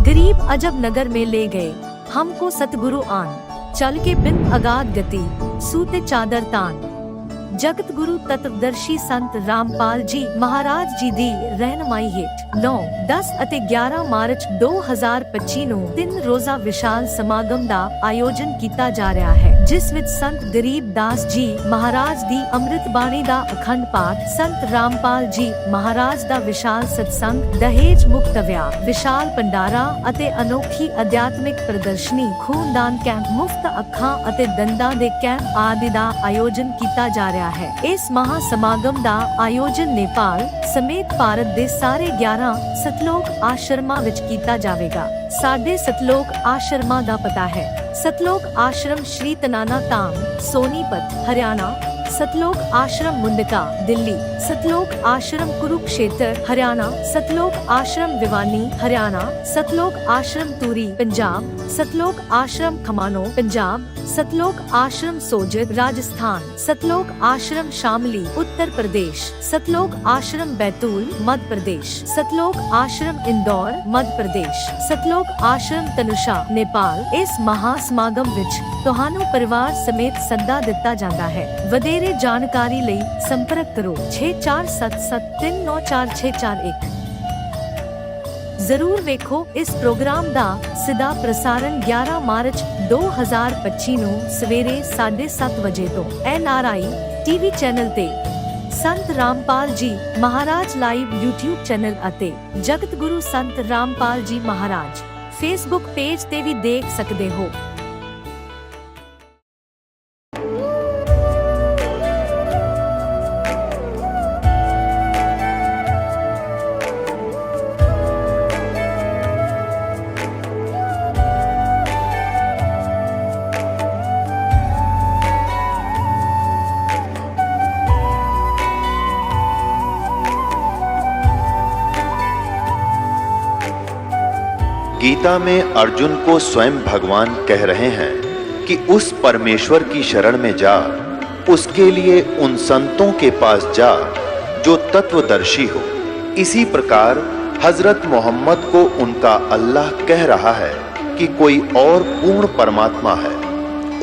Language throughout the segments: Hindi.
गरीब अजब नगर में ले गए हमको सतगुरु आन, चल के बिन अगाध गति सूते चादर तान। जगत गुरु तत्वदर्शी संत रामपाल जी महाराज जी दी रहनुमाई हेठ 9, 10 ਅਤੇ 11 ਮਾਰਚ 2025 ਨੂੰ 3 ਰੋਜ਼ਾ ਵਿਸ਼ਾਲ ਸਮਾਗਮ ਦਾ ਆਯੋਜਨ ਕੀਤਾ ਜਾ ਰਿਹਾ ਹੈ, ਜਿਸ ਵਿੱਚ ਸੰਤ ਗਰੀਬ ਦਾਸ ਜੀ ਮਹਾਰਾਜ ਦੀ ਅੰਮ੍ਰਿਤ ਬਾਣੀ ਦਾ ਅਖੰਡ ਪਾਠ, ਸੰਤ ਰਾਮਪਾਲ ਜੀ ਮਹਾਰਾਜ ਦਾ ਵਿਸ਼ਾਲ ਸਤਸੰਗ, ਦਹੇਜ ਮੁਕਤ ਵਿਆਹ, ਵਿਸ਼ਾਲ ਭੰਡਾਰਾ ਅਤੇ ਅਨੋਖੀ ਅਧਿਆਤਮਿਕ ਪ੍ਰਦਰਸ਼ਨੀ, ਖੂਨਦਾਨ ਕੈਂਪ, ਮੁਫਤ ਅੱਖਾਂ ਅਤੇ ਦੰਦਾਂ ਦੇ ਕੈਂਪ ਆਦਿ ਦਾ ਆਯੋਜਨ ਕੀਤਾ ਜਾ ਰਿਹਾ ਹੈ। ਇਸ ਮਹਾ ਸਮਾਗਮ ਦਾ ਆਯੋਜਨ ਨੇਪਾਲ ਸਮੇਤ ਭਾਰਤ ਦੇ ਸਾਰੇ 11 ਸਤਲੋਕ ਆਸ਼ਰਮਾਂ ਵਿੱਚ ਕੀਤਾ ਜਾਵੇਗਾ। ਸਾਡੇ ਸਤਲੋਕ ਆਸ਼ਰਮਾਂ ਦਾ ਪਤਾ ਹੈ: ਸਤਲੋਕ ਆਸ਼ਰਮ ਸ਼੍ਰੀ ਤਨਾਨਾ ਧਾਮ, ਸੋਨੀਪਤ, ਹਰਿਆਣਾ। सतलोक आश्रम मुंडका, दिल्ली। सतलोक आश्रम कुरुक्षेत्र, हरियाणा। सतलोक आश्रम भिवानी, हरियाणा। सतलोक आश्रम तूरी, पंजाब। सतलोक आश्रम खमानो, पंजाब। सतलोक आश्रम सोजत, राजस्थान। सतलोक आश्रम शामली, उत्तर प्रदेश। सतलोक आश्रम बैतूल, मध्य प्रदेश। सतलोक आश्रम इंदौर, मध्य प्रदेश। सतलोक आश्रम तनुषा, नेपाल। इस महासमागम विच ਤੁਹਾਨੂੰ ਪਰਿਵਾਰ ਸਮੇਤ ਸੱਦਾ ਦਿੱਤਾ ਜਾਂਦਾ ਹੈ। ਵਧੇਰੇ ਜਾਣਕਾਰੀ ਲਈ ਸੰਪਰਕ ਕਰੋ 6477394641। ਜ਼ਰੂਰ ਵੇਖੋ ਇਸ ਪ੍ਰੋਗਰਾਮ ਦਾ ਸਿੱਧਾ ਪ੍ਰਸਾਰਣ 11 ਮਾਰਚ 2025 ਨੂੰ ਸਵੇਰੇ 7:30 ਵਜੇ ਤੋਂ NRI TV ਚੈਨਲ ਤੇ, ਸੰਤ ਰਾਮਪਾਲ ਜੀ ਮਹਾਰਾਜ ਲਾਈਵ YouTube ਚੈਨਲ ਅਤੇ ਜਗਤ ਗੁਰੂ ਸੰਤ ਰਾਮਪਾਲ ਜੀ ਮਹਾਰਾਜ Facebook ਪੇਜ ਤੇ ਵੀ ਦੇਖ ਸਕਦੇ ਹੋ। गीता में अर्जुन को स्वयं भगवान कह रहे हैं कि उस परमेश्वर की शरण में जा, उसके लिए उन संतों के पास जा जो तत्वदर्शी हो। इसी प्रकार हजरत मोहम्मद को उनका अल्लाह कह रहा है कि कोई और पूर्ण परमात्मा है,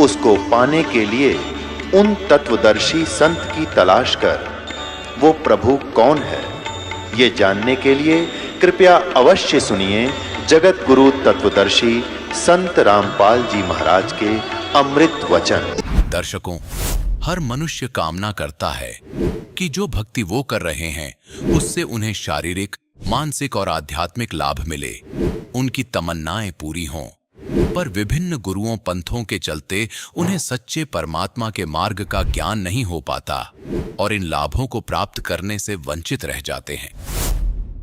उसको पाने के लिए उन तत्वदर्शी संत की तलाश कर। वो प्रभु कौन है, ये जानने के लिए कृपया अवश्य सुनिए जगत गुरु तत्वदर्शी संत रामपाल जी महाराज के अमृत वचन। दर्शकों, हर मनुष्य कामना करता है कि जो भक्ति वो कर रहे हैं उससे उन्हें शारीरिक, मानसिक और आध्यात्मिक लाभ मिले, उनकी तमन्नाएं पूरी हों। पर विभिन्न गुरुओं पंथों के चलते उन्हें सच्चे परमात्मा के मार्ग का ज्ञान नहीं हो पाता और इन लाभों को प्राप्त करने से वंचित रह जाते हैं।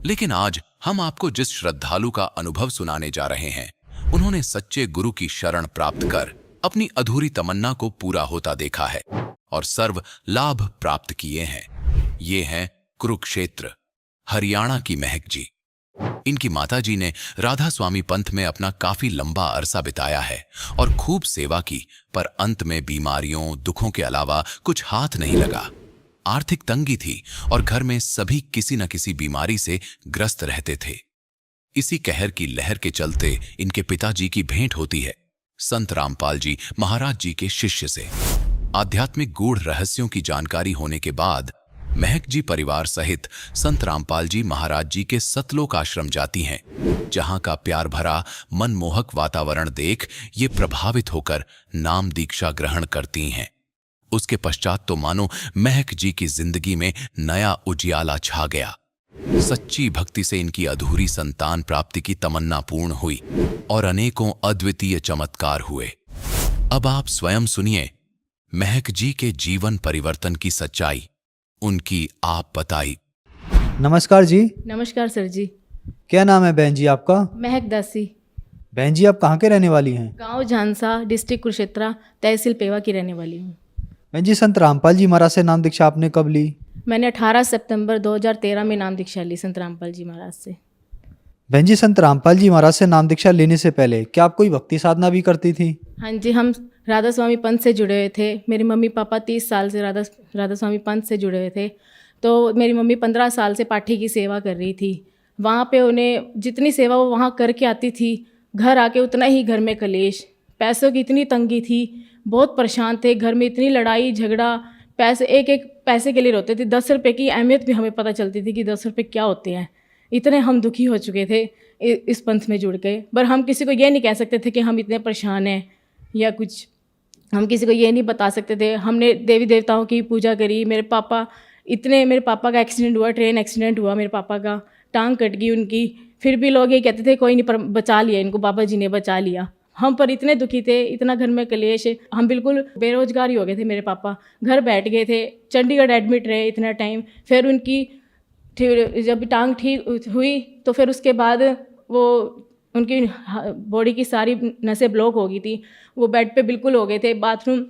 लेकिन आज हम आपको जिस श्रद्धालु का अनुभव सुनाने जा रहे हैं, उन्होंने सच्चे गुरु की शरण प्राप्त कर अपनी अधूरी तमन्ना को पूरा होता देखा है और सर्व लाभ प्राप्त किए हैं। ये हैं कुरुक्षेत्र, हरियाणा की महक जी। इनकी माताजी ने राधा स्वामी पंथ में अपना काफी लंबा अरसा बिताया है और खूब सेवा की, पर अंत में बीमारियों, दुखों के अलावा कुछ हाथ नहीं लगा। आर्थिक तंगी थी और घर में सभी किसी न किसी बीमारी से ग्रस्त रहते थे। इसी कहर की लहर के चलते इनके पिताजी की भेंट होती है संत रामपाल जी महाराज जी के शिष्य से। आध्यात्मिक गूढ़ रहस्यों की जानकारी होने के बाद महक जी परिवार सहित संत रामपाल जी महाराज जी के सतलोक आश्रम जाती हैं, जहां का प्यार भरा मनमोहक वातावरण देख ये प्रभावित होकर नाम दीक्षा ग्रहण करती हैं। उसके पश्चात तो मानो महक जी की जिंदगी में नया उजियाला छा गया। सच्ची भक्ति से इनकी अधूरी संतान प्राप्ति की तमन्ना पूर्ण हुई और अनेकों अद्वितीय चमत्कार हुए। अब आप स्वयं सुनिए महक जी के जीवन परिवर्तन की सच्चाई, उनकी आप बताई। नमस्कार जी। नमस्कार सर जी। क्या नाम है बहन जी आपका? महक दासी। बहन जी आप कहाँ के रहने वाली हैं? गांव झांसा, डिस्ट्रिक्ट कुरुक्षेत्र, तहसील पेवा की रहने वाली हूँ। बहन जी संत रामपाल जी महाराज से नाम दीक्षा आपने कब ली? मैंने 18 सितंबर 2013 में नाम दीक्षा ली संत रामपाल जी महाराज से। बहन जी संत रामपाल जी महाराज से नाम दीक्षा लेने से पहले क्या आप कोई भक्ति साधना भी करती थी? हाँ जी, हम राधा स्वामी पंथ से जुड़े हुए थे। मेरे मम्मी पापा 30 साल से राधा स्वामी पंथ से जुड़े हुए थे। तो मेरी मम्मी 15 साल से पाठी की सेवा कर रही थी। वहाँ पे उन्हें जितनी सेवा वो वहाँ करके आती थी, घर आके उतना ही घर में कलेश, पैसों की इतनी तंगी थी, बहुत परेशान थे, घर में इतनी लड़ाई झगड़ा, पैसे एक एक पैसे के लिए रोते थे। 10 रुपये की अहमियत भी हमें पता चलती थी कि 10 रुपये क्या होते हैं। इतने हम दुखी हो चुके थे इस पंथ में जुड़ के, पर हम किसी को ये नहीं कह सकते थे कि हम इतने परेशान हैं या कुछ, हम किसी को ये नहीं बता सकते थे। हमने देवी देवताओं की पूजा करी। मेरे पापा का एक्सीडेंट हुआ, ट्रेन एक्सीडेंट हुआ, मेरे पापा का टांग कट गई उनकी, फिर भी लोग ये कहते थे कोई नहीं, पर बचा लिया इनको, बाबा जी ने बचा लिया। हम पर इतने दुखी थे, इतना घर में कलेश, हम बिल्कुल बेरोजगार ही हो गए थे। मेरे पापा घर बैठ गए थे, चंडीगढ़ एडमिट रहे इतना टाइम। फिर उनकी जब टांग ठीक हुई तो फिर उसके बाद वो उनकी बॉडी की सारी नसें ब्लॉक हो गई थी, वो बेड पे बिल्कुल हो गए थे, बाथरूम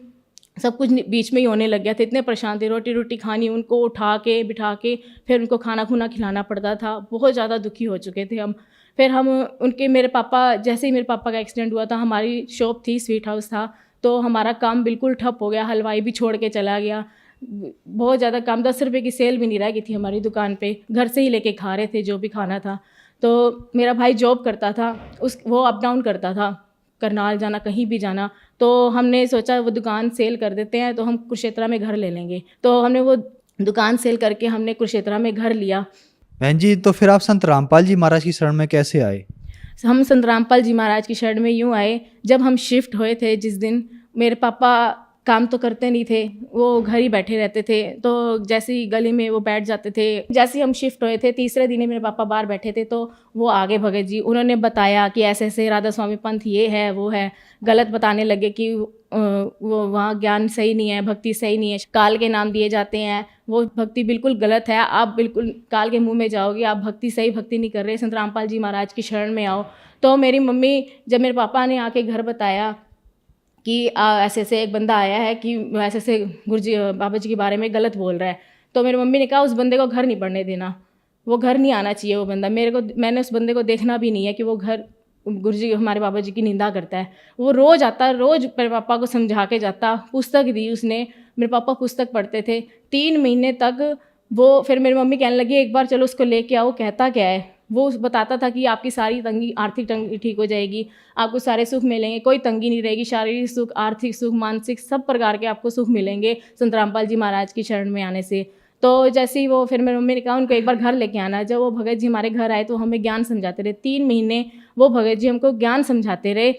सब कुछ बीच में ही होने लग गया था। इतने परेशान थे, रोटी खानी, उनको उठा के बिठा के फिर उनको खाना खुना खिलाना पड़ता था। बहुत ज़्यादा दुखी हो चुके थे हम। फिर हम उनके मेरे पापा जैसे ही मेरे पापा का एक्सीडेंट हुआ था, हमारी शॉप थी, स्वीट हाउस था, तो हमारा काम बिल्कुल ठप हो गया। हलवाई भी छोड़ के चला गया, बहुत ज़्यादा काम, 10 रुपये की सेल भी नहीं रह गई थी हमारी दुकान पे, घर से ही लेके खा रहे थे जो भी खाना था। तो मेरा भाई जॉब करता था, वो अप डाउन करता था, करनाल जाना, कहीं भी जाना। तो हमने सोचा वो दुकान सेल कर देते हैं तो हम कुरुक्षेत्रा में घर ले लेंगे। तो हमने वो दुकान सेल करके हमने कुरुक्षेत्रा में घर लिया। बहन जी, तो फिर आप संत रामपाल जी महाराज की शरण में कैसे आए? हम संत रामपाल जी महाराज की शरण में यूँ आए, जब हम शिफ्ट हुए थे जिस दिन, मेरे पापा काम तो करते नहीं थे, वो घर ही बैठे रहते थे। तो जैसे ही गली में वो बैठ जाते थे, जैसे ही हम शिफ्ट हुए थे, तीसरे दिन ही मेरे पापा बाहर बैठे थे, तो वो आगे भगत जी, उन्होंने बताया कि ऐसे ऐसे राधा स्वामी पंथ ये है वो है, गलत बताने लगे कि वो वहाँ ज्ञान सही नहीं है, भक्ति सही नहीं है, काल के नाम दिए जाते हैं, वो भक्ति बिल्कुल गलत है, आप बिल्कुल काल के मुंह में जाओगे, आप भक्ति सही भक्ति नहीं कर रहे, संत रामपाल जी महाराज की शरण में आओ। तो मेरी मम्मी, जब मेरे पापा ने आके घर बताया कि ऐसे ऐसे एक बंदा आया है कि ऐसे ऐसे गुरुजी बाबा जी के बारे में गलत बोल रहा है, तो मेरी मम्मी ने कहा उस बंदे को घर नहीं पड़ने देना, वो घर नहीं आना चाहिए वो बंदा, मैंने उस बंदे को देखना भी नहीं है कि वो घर गुरुजी हमारे बाबा जी की निंदा करता है। वो रोज़ आता, रोज़ मेरे पापा को समझा के जाता, पुस्तक दी उसने, मेरे पापा पुस्तक पढ़ते थे 3 महीने तक। वो फिर मेरी मम्मी कहने लगी एक बार चलो उसको लेके आओ, कहता क्या है। वो बताता था कि आपकी सारी तंगी, आर्थिक तंगी ठीक हो जाएगी, आपको सारे सुख मिलेंगे, कोई तंगी नहीं रहेगी, शारीरिक सुख, आर्थिक सुख, मानसिक, सब प्रकार के आपको सुख मिलेंगे संत रामपाल जी महाराज की शरण में आने से। तो जैसे ही वो, फिर मेरी मम्मी ने कहा उनको एक बार घर लेके आना। जब वो भगत जी हमारे घर आए तो हमें ज्ञान समझाते रहे 3 महीने, वो भगत जी हमको ज्ञान समझाते रहे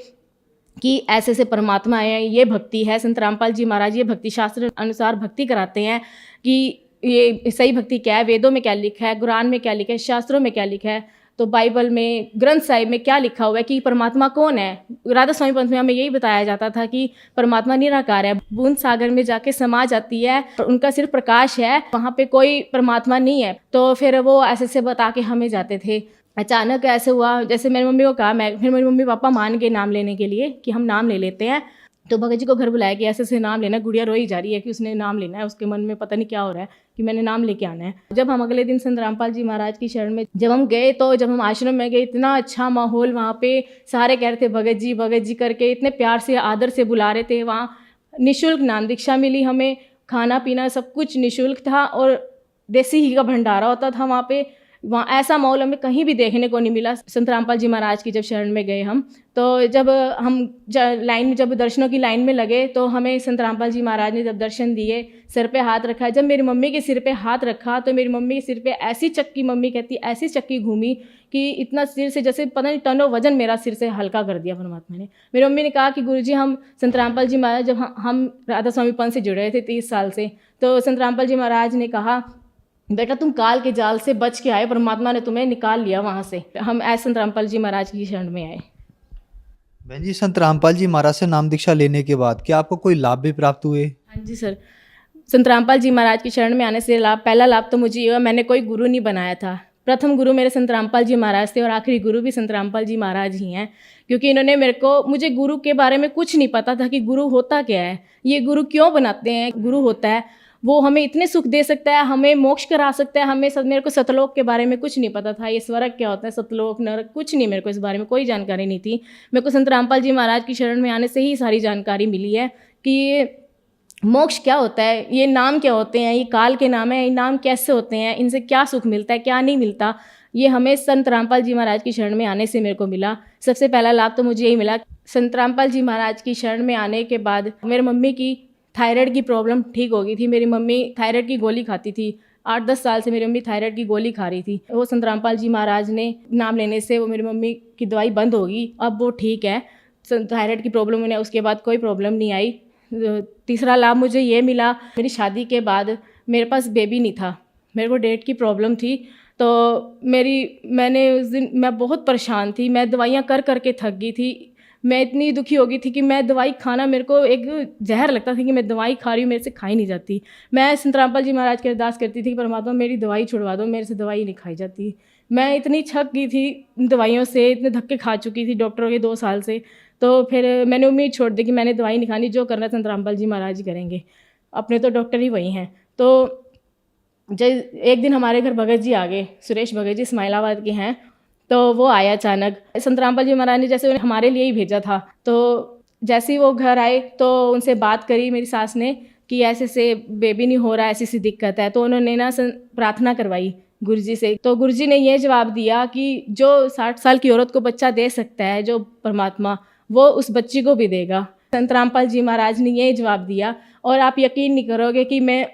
कि ऐसे ऐसे परमात्मा है, ये भक्ति है, संत रामपाल जी महाराज ये भक्ति शास्त्र अनुसार भक्ति कराते हैं कि ये सही भक्ति क्या है, वेदों में क्या लिखा है, कुरान में क्या लिखा है, शास्त्रों में क्या लिखा है, तो बाइबल में, ग्रंथ साहिब में क्या लिखा हुआ है कि परमात्मा कौन है। राधा स्वामी पंथ में हमें यही बताया जाता था कि परमात्मा निराकार है, बूंद सागर में जाके समा जाती है, उनका सिर्फ प्रकाश है, वहाँ पे कोई परमात्मा नहीं है। तो फिर वो ऐसे ऐसे बता के हमें जाते थे। अचानक ऐसे हुआ, जैसे मेरी मम्मी को कहा, फिर मेरी मम्मी पापा मान के नाम लेने के लिए कि हम नाम ले लेते हैं, तो भगत जी को घर बुलाया कि ऐसे ऐसे नाम लेना। गुड़िया रोई जा रही है कि उसने नाम लेना है, उसके मन में पता नहीं क्या हो रहा है कि मैंने नाम लेके आना है। जब हम अगले दिन संत रामपाल जी महाराज की शरण में जब हम गए, तो जब हम आश्रम में गए, इतना अच्छा माहौल वहाँ पे, सारे कह रहे थे भगत जी करके, इतने प्यार से आदर से बुला रहे थे। वहाँ निःशुल्क नाम दीक्षा मिली हमें, खाना पीना सब कुछ निःशुल्क था, और देसी घी का भंडारा होता था वहाँ पे। वहाँ ऐसा माहौल हमें कहीं भी देखने को नहीं मिला। संत रामपाल जी महाराज की जब शरण में गए हम, तो जब हम लाइन में, जब दर्शनों की लाइन में लगे, तो हमें संत रामपाल जी महाराज ने जब दर्शन दिए, सिर पे हाथ रखा। जब मेरी मम्मी के सिर पे हाथ रखा तो मेरी मम्मी के सिर पे ऐसी चक्की, मम्मी कहती ऐसी चक्की घूमी कि इतना सिर से जैसे पता नहीं टनों वजन मेरा सिर से हल्का कर दिया परमात्मा ने। मेरी मम्मी ने कहा कि गुरुजी, हम संत रामपाल जी महाराज, जब हम राधा स्वामी पंथ से जुड़े थे 30 साल से, तो संत रामपाल जी महाराज ने कहा बेटा तुम काल के जाल से बच के आए, परमात्मा ने तुम्हें निकाल लिया वहाँ से। हम ऐसे संत रामपाल जी महाराज की शरण में आए। बहन जी, संत रामपाल जी महाराज से नाम दीक्षा लेने के बाद क्या आपको कोई लाभ भी प्राप्त हुए? हाँ जी सर, संत रामपाल जी महाराज की शरण में आने से पहला लाभ तो मुझे ये हुआ, मैंने कोई गुरु नहीं बनाया था। प्रथम गुरु मेरे संत रामपाल जी महाराज थे, और आखिरी गुरु भी संत रामपाल जी महाराज ही हैं, क्योंकि इन्होंने मुझे गुरु के बारे में कुछ नहीं पता था कि गुरु होता क्या है, ये गुरु क्यों बनाते हैं। गुरु होता है वो हमें इतने सुख दे सकता है, हमें मोक्ष करा सकता है। मेरे को सतलोक के बारे में कुछ नहीं पता था, ये स्वर्ग क्या होता है, सतलोक नरक, कुछ नहीं, मेरे को इस बारे में कोई जानकारी नहीं थी। मेरे को संत रामपाल जी महाराज की शरण में आने से ही सारी जानकारी मिली है कि मोक्ष क्या होता है, ये नाम क्या होते हैं, ये काल के नाम है, ये नाम कैसे होते हैं, इनसे क्या सुख मिलता है, क्या नहीं मिलता, ये हमें संत रामपाल जी महाराज की शरण में आने से मेरे को मिला। सबसे पहला लाभ तो मुझे यही मिला। संत रामपाल जी महाराज की शरण में आने के बाद मेरी मम्मी की थायराइड की प्रॉब्लम ठीक हो गई थी। मेरी मम्मी थायराइड की गोली खाती थी, 8-10 साल से मेरी मम्मी थायराइड की गोली खा रही थी। वो संत रामपाल जी महाराज ने नाम लेने से वो मेरी मम्मी की दवाई बंद होगी, अब वो ठीक है। थायराइड की प्रॉब्लम उन्हें उसके बाद कोई प्रॉब्लम नहीं आई। तीसरा लाभ मुझे ये मिला, मेरी शादी के बाद मेरे पास बेबी नहीं था, मेरे को डेट की प्रॉब्लम थी। तो मैंने उस दिन मैं बहुत परेशान थी, मैं दवाइयाँ कर के थक गई थी। मैं इतनी दुखी हो गई थी कि मैं दवाई खाना मेरे को एक जहर लगता था कि मैं दवाई खा रही हूँ, मेरे से खाई नहीं जाती। मैं संत रामपाल जी महाराज की अरदास करती थी कि परमात्मा मेरी दवाई छुड़वा दो, मेरे से दवाई नहीं खाई जाती। मैं इतनी छक गई थी दवाइयों से, इतने धक्के खा चुकी थी डॉक्टरों के 2 साल से। तो फिर मैंने उम्मीद छोड़ दी कि मैंने दवाई नहीं खानी, जो करना संत रामपाल जी महाराज ही करेंगे, अपने तो डॉक्टर ही वही हैं। तो एक दिन हमारे घर भगत जी आ गए, सुरेश भगत जी इस्माइलाबाद के हैं। तो वो आया अचानक, संत रामपाल जी महाराज ने जैसे उन्हें हमारे लिए ही भेजा था। तो जैसे ही वो घर आए तो उनसे बात करी मेरी सास ने कि ऐसे से बेबी नहीं हो रहा, ऐसी सी दिक्कत है। तो उन्होंने ना प्रार्थना करवाई गुरुजी से। तो गुरुजी ने ये जवाब दिया कि जो 60 साल की औरत को बच्चा दे सकता है जो परमात्मा, वो उस बच्ची को भी देगा। संत रामपाल जी महाराज ने ये जवाब दिया। और आप यकीन नहीं करोगे कि मैं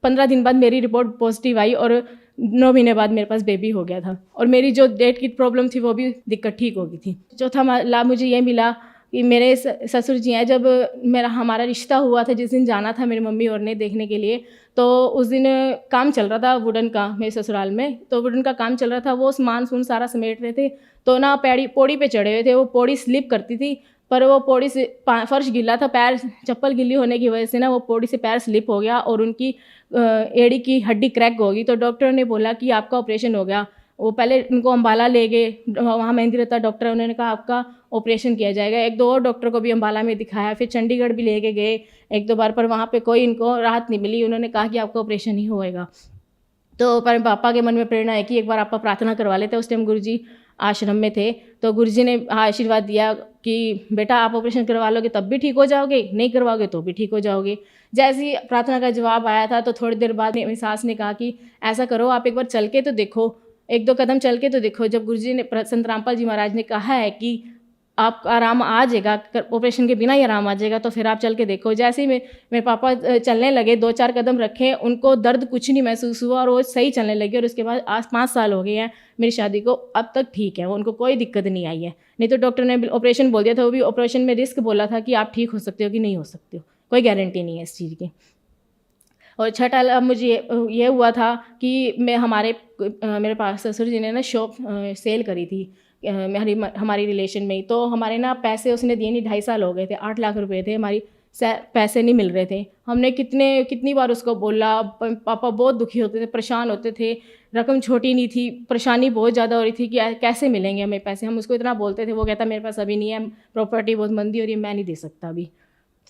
15 दिन बाद मेरी रिपोर्ट पॉजिटिव आई और 9 महीने बाद मेरे पास बेबी हो गया था। और मेरी जो डेट की प्रॉब्लम थी वो भी दिक्कत ठीक हो गई थी। चौथा लाभ मुझे ये मिला कि मेरे ससुर जी हैं, जब हमारा रिश्ता हुआ था, जिस दिन जाना था मेरी मम्मी और ने देखने के लिए, तो उस दिन काम चल रहा था वुडन का मेरे ससुराल में। तो वुडन का काम चल रहा था, वो सामान सारा समेट रहे थे। तो ना पौड़ी पे चढ़े हुए थे, वो पौड़ी स्लिप करती थी, पर वो पौड़ी से फर्श गिला था, पैर चप्पल गिली होने की वजह से ना वो पौड़ी से पैर स्लिप हो गया और उनकी एड़ी की हड्डी क्रैक होगी। तो डॉक्टर ने बोला कि आपका ऑपरेशन हो गया। वो पहले उनको अम्बाला ले गए, वहाँ मेहंदी रहता डॉक्टर, उन्होंने कहा आपका ऑपरेशन किया जाएगा। 1-2 और डॉक्टर को भी अम्बाला में दिखाया, फिर चंडीगढ़ भी लेके गए 1-2 बार, पर वहाँ पे कोई इनको राहत नहीं मिली। उन्होंने कहा कि आपका ऑपरेशन ही होएगा। तो पर पापा के मन में प्रेरणा है कि एक बार आपका प्रार्थना करवा लेते। उस टाइम गुरुजी आश्रम में थे, तो गुरुजी ने आशीर्वाद दिया कि बेटा आप ऑपरेशन करवा लोगे तब भी ठीक हो जाओगे, नहीं करवाओगे तो भी ठीक हो जाओगे। जैसे ही प्रार्थना का जवाब आया था तो थोड़ी देर बाद मेरी सास ने कहा कि ऐसा करो, आप एक बार चल के तो देखो, 1-2 कदम चल के तो देखो। जब गुरुजी ने, संत रामपाल जी महाराज ने कहा है कि आपका आराम आ जाएगा, ऑपरेशन के बिना ही आराम आ जाएगा, तो फिर आप चल के देखो। जैसे ही मेरे पापा चलने लगे, 2-4 कदम रखे, उनको दर्द कुछ नहीं महसूस हुआ और वो सही चलने लगे। और उसके बाद आज 5 साल हो गए हैं मेरी शादी को, अब तक ठीक है, उनको कोई दिक्कत नहीं आई है। नहीं तो डॉक्टर ने ऑपरेशन बोल दिया था, वो भी ऑपरेशन में रिस्क बोला था कि आप ठीक हो सकते हो कि नहीं हो सकते हो, कोई गारंटी नहीं है इस चीज़ की। और छठा लाभ मुझे ये हुआ था कि मेरे पास ससुर जी ने ना शॉप सेल करी थी हमारी रिलेशन में ही। तो हमारे ना पैसे उसने दिए नहीं, 2.5 साल हो गए थे, 8 लाख रुपए थे, हमारी पैसे नहीं मिल रहे थे। हमने कितनी बार उसको बोला, पापा बहुत दुखी होते थे, परेशान होते थे, रकम छोटी नहीं थी, परेशानी बहुत ज़्यादा हो रही थी कि कैसे मिलेंगे हमें पैसे। हम उसको इतना बोलते थे, वो कहता मेरे पास अभी नहीं है, प्रॉपर्टी बहुत मंदी हो रही है, मैं नहीं दे सकता अभी।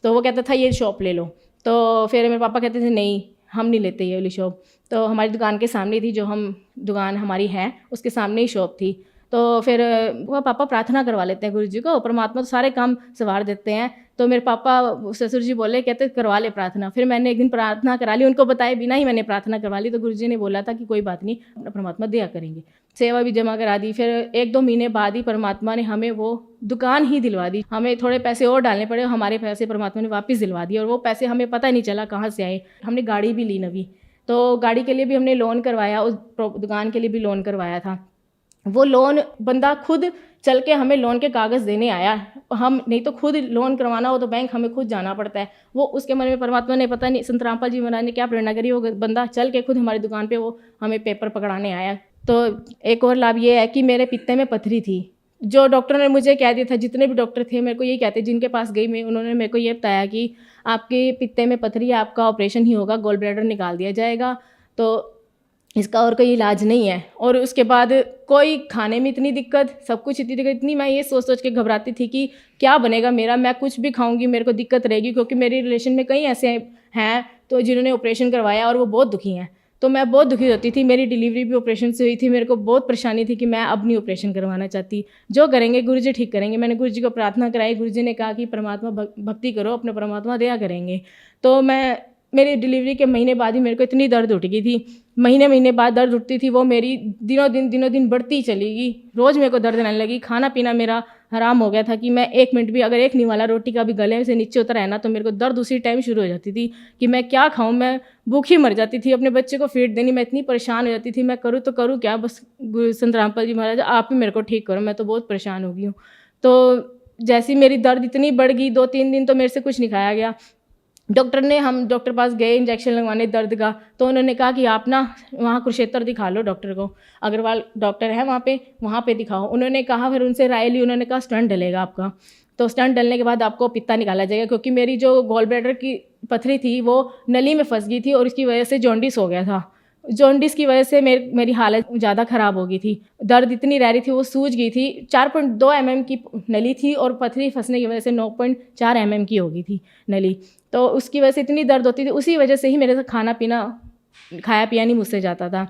तो वो कहता था ये शॉप ले लो। तो फिर मेरे पापा कहते थे नहीं हम नहीं लेते ये वाली शॉप। तो हमारी दुकान के सामने थी, दुकान हमारी है उसके सामने ही शॉप थी। तो फिर वो पापा प्रार्थना करवा लेते हैं गुरुजी को, परमात्मा तो सारे काम संवार देते हैं। तो मेरे पापा ससुर जी बोले, कहते करवा ले प्रार्थना। फिर मैंने एक दिन प्रार्थना करा ली, उनको बताए बिना ही मैंने प्रार्थना करवा ली। तो गुरुजी ने बोला था कि कोई बात नहीं, परमात्मा दया करेंगे। सेवा भी जमा करा दी। फिर 1-2 महीने बाद ही परमात्मा ने हमें वो दुकान ही दिलवा दी। हमें थोड़े पैसे और डालने पड़े, हमारे पैसे परमात्मा ने वापस दिलवा दिए। और वो पैसे हमें पता नहीं चला कहाँ से आए। हमने गाड़ी भी ली नवी, तो गाड़ी के लिए भी हमने लोन करवाया, उस दुकान के लिए भी लोन करवाया था। वो लोन बंदा खुद चल के हमें लोन के कागज़ देने आया। हम नहीं तो खुद लोन करवाना हो तो बैंक हमें खुद जाना पड़ता है। वो उसके मन में परमात्मा ने पता नहीं संत रामपाल जी महाराज ने क्या प्रेरणा करी, वो बंदा चल के खुद हमारी दुकान पे वो हमें पेपर पकड़ाने आया। तो एक और लाभ ये है कि मेरे पित्ते में पथरी थी, जो डॉक्टर ने मुझे कह दिया था, जितने भी डॉक्टर थे मेरे को यही कहते, जिनके पास गई मैं, उन्होंने मेरे को ये बताया कि आपके पित्ते में पथरी है, आपका ऑपरेशन ही होगा, गॉल ब्लैडर निकाल दिया जाएगा, तो इसका और कोई इलाज नहीं है। और उसके बाद कोई खाने में इतनी दिक्कत, सब कुछ इतनी दिक्कत, इतनी मैं ये सोच के घबराती थी कि क्या बनेगा मेरा, मैं कुछ भी खाऊंगी मेरे को दिक्कत रहेगी। क्योंकि मेरी रिलेशन में कई ऐसे हैं तो जिन्होंने ऑपरेशन करवाया और वो बहुत दुखी हैं। तो मैं बहुत दुखी होती थी। मेरी डिलीवरी भी ऑपरेशन से हुई थी, मेरे को बहुत परेशानी थी कि मैं अब नहीं ऑपरेशन करवाना चाहती, जो करेंगे गुरुजी ठीक करेंगे। मैंने गुरुजी को प्रार्थना कराई, गुरुजी ने कहा कि परमात्मा भक्ति करो, अपने परमात्मा दया करेंगे। तो मेरी डिलीवरी के महीने बाद ही मेरे को इतनी दर्द उठ गई थी, महीने महीने बाद दर्द उठती थी, वो मेरी दिनों दिन बढ़ती चली गई। रोज़ मेरे को दर्द रहने लगी। खाना पीना मेरा हराम हो गया था कि मैं 1 मिनट भी अगर एक निवाला रोटी का भी गले से नीचे उतर है ना, तो मेरे को दर्द उसी टाइम शुरू हो जाती थी कि मैं क्या खाऊं, मैं भूखी मर जाती थी। अपने बच्चे को फीड देनी, मैं इतनी परेशान हो जाती थी, मैं करूँ तो करूँ क्या। बस संत रामपाल जी महाराज आप ही मेरे को ठीक करो, मैं तो बहुत परेशान हो गई हूँ। तो जैसी मेरी दर्द इतनी बढ़ गई, 2-3 दिन तो मेरे से कुछ नहीं खाया गया। हम डॉक्टर पास गए इंजेक्शन लगवाने दर्द का, तो उन्होंने कहा कि आप ना वहाँ कुरुक्षेत्र दिखा लो डॉक्टर को, अग्रवाल डॉक्टर है वहाँ पे दिखाओ। उन्होंने कहा, फिर उनसे राय ली, उन्होंने कहा स्टंट डलेगा आपका। तो स्टंट डलने के बाद आपको पित्ता निकाला जाएगा, क्योंकि मेरी जो गॉल ब्लैडर की पथरी थी वो नली में फंस गई थी और इसकी वजह से जॉन्डिस हो गया था। जॉन्डिस की वजह से मेरी हालत ज़्यादा ख़राब हो गई थी। दर्द इतनी रह रही थी, वो सूज गई थी। 4.2 mm की नली थी और पथरी फंसने की वजह से 9.4 mm की हो गई थी नली। तो उसकी वजह से इतनी दर्द होती थी, उसी वजह से ही मेरे से खाया पिया नहीं मुझसे जाता था।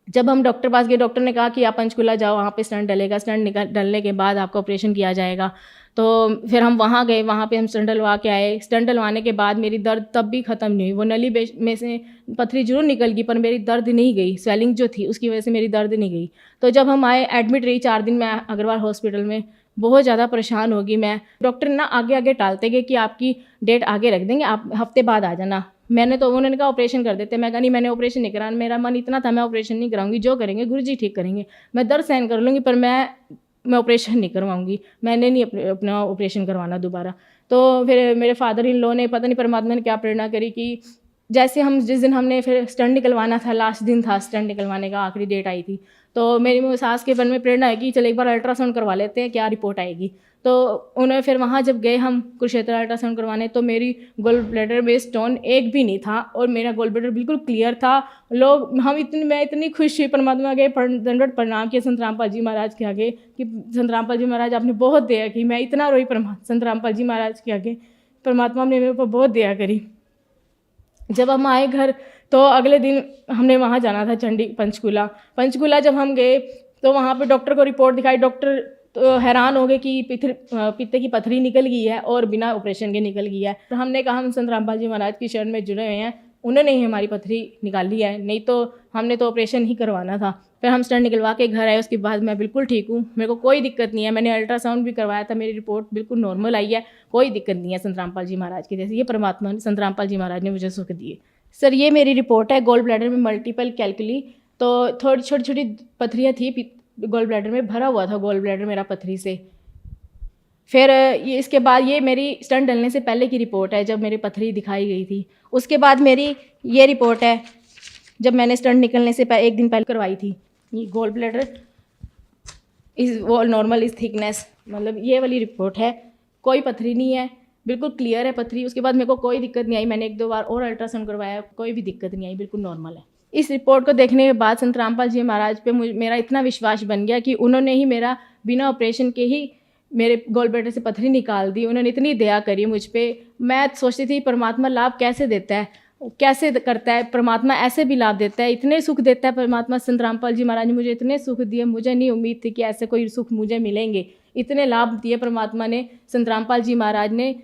जब हम डॉक्टर पास गए, डॉक्टर ने कहा कि आप पंचकुला जाओ, वहाँ पे स्टंट डलेगा, स्टंट डलने के बाद आपका ऑपरेशन किया जाएगा। तो फिर हम वहाँ गए, वहाँ पे हम स्टंट डलवा के आए। स्टंट डलवाने के बाद मेरी दर्द तब भी ख़त्म नहीं हुई। वो नली में से पथरी जरूर निकल गई, पर मेरी दर्द नहीं गई। स्वेलिंग जो थी उसकी वजह से मेरी दर्द नहीं गई। तो जब हम आए, एडमिट रही 4 दिन मैं अग्रवाल हॉस्पिटल में, बहुत ज़्यादा परेशान होगी मैं। डॉक्टर ना आगे टालते गए कि आपकी डेट आगे रख देंगे, आप हफ्ते बाद आ जाना। उन्होंने कहा ऑपरेशन कर देते। मैं कहा नहीं, मैंने ऑपरेशन नहीं कराना, मेरा मन इतना था मैं ऑपरेशन नहीं कराऊंगी, जो करेंगे गुरुजी ठीक करेंगे, मैं दर्द सहन कर लूँगी, पर मैं ऑपरेशन नहीं करवाऊंगी, मैंने नहीं अपना ऑपरेशन करवाना दोबारा। तो फिर मेरे फादर इन लॉ ने, पता नहीं परमात्मा ने क्या प्रेरणा करी कि जैसे जिस दिन हमने फिर स्टंट निकलवाना था, लास्ट दिन था स्टंट निकलवाने का, आखिरी डेट आई थी, तो मेरी सास के मन में प्रेरणा है कि चल एक बार अल्ट्रासाउंड करवा लेते हैं, क्या रिपोर्ट आएगी। तो उन्होंने फिर वहाँ जब गए हम कुरुक्षेत्र अल्ट्रासाउंड करवाने, तो मेरी गोल ब्लैडर में स्टोन एक भी नहीं था और मेरा गोल ब्लैडर बिल्कुल क्लियर था। मैं इतनी खुश हुई, परमात्मा के दंडवत प्रणाम किया संत रामपाल जी महाराज के आगे कि संत रामपाल जी महाराज आपने बहुत दया की। मैं इतना रोई संत रामपाल जी महाराज के आगे, परमात्मा ने मेरे ऊपर बहुत दया करी। जब हम आए घर, तो अगले दिन हमने वहाँ जाना था पंचकुला जब हम गए तो वहाँ पे डॉक्टर को रिपोर्ट दिखाई। डॉक्टर तो हैरान हो गए कि पित्ते की पथरी निकल गई है और बिना ऑपरेशन के निकल गई है। तो हमने कहा हम संत रामपाल जी महाराज की शरण में जुड़े हुए हैं, उन्होंने ही हमारी पथरी निकाली है, नहीं तो हमने तो ऑपरेशन ही करवाना था। फिर हम स्टंट निकलवा के घर आए, उसके बाद मैं बिल्कुल ठीक हूँ, मेरे को कोई दिक्कत नहीं है। मैंने अल्ट्रासाउंड भी करवाया था, मेरी रिपोर्ट बिल्कुल नॉर्मल आई है, कोई दिक्कत नहीं है संत रामपाल जी महाराज की। जैसे ये परमात्मा संत रामपाल जी महाराज ने मुझे सुख दिए। सर ये मेरी रिपोर्ट है, गॉल ब्लैडर में मल्टीपल कैलकुली, तो थोड़ी छोटी छोटी पथरियाँ थी गॉल ब्लैडर में, भरा हुआ था गॉल ब्लैडर मेरा पथरी से। फिर इसके बाद ये मेरी स्टंट डलने से पहले की रिपोर्ट है, जब मेरी पथरी दिखाई गई थी। उसके बाद मेरी ये रिपोर्ट है, जब मैंने स्टंट निकलने से एक दिन पहले करवाई थी। ये गॉल ब्लैडर इस वॉल नॉर्मल इस थिकनेस, मतलब ये वाली रिपोर्ट है, कोई पथरी नहीं है, बिल्कुल क्लियर है पथरी। उसके बाद मेरे को कोई दिक्कत नहीं आई, मैंने 1-2 बार और अल्ट्रासाउंड करवाया, कोई भी दिक्कत नहीं आई, बिल्कुल नॉर्मल है। इस रिपोर्ट को देखने के बाद संत रामपाल जी महाराज पे मेरा इतना विश्वास बन गया कि उन्होंने ही मेरा बिना ऑपरेशन के ही मेरे गॉल ब्लैडर से पथरी निकाल दी। उन्होंने इतनी दया करी मुझ पे। मैं सोचती थी परमात्मा लाभ कैसे देता है, कैसे करता है, परमात्मा ऐसे भी लाभ देता है, इतने सुख देता है परमात्मा। संत रामपाल जी महाराज ने मुझे इतने सुख दिए, मुझे नहीं उम्मीद थी कि ऐसे कोई सुख मुझे मिलेंगे। इतने लाभ दिए परमात्मा ने, संत रामपाल जी महाराज ने।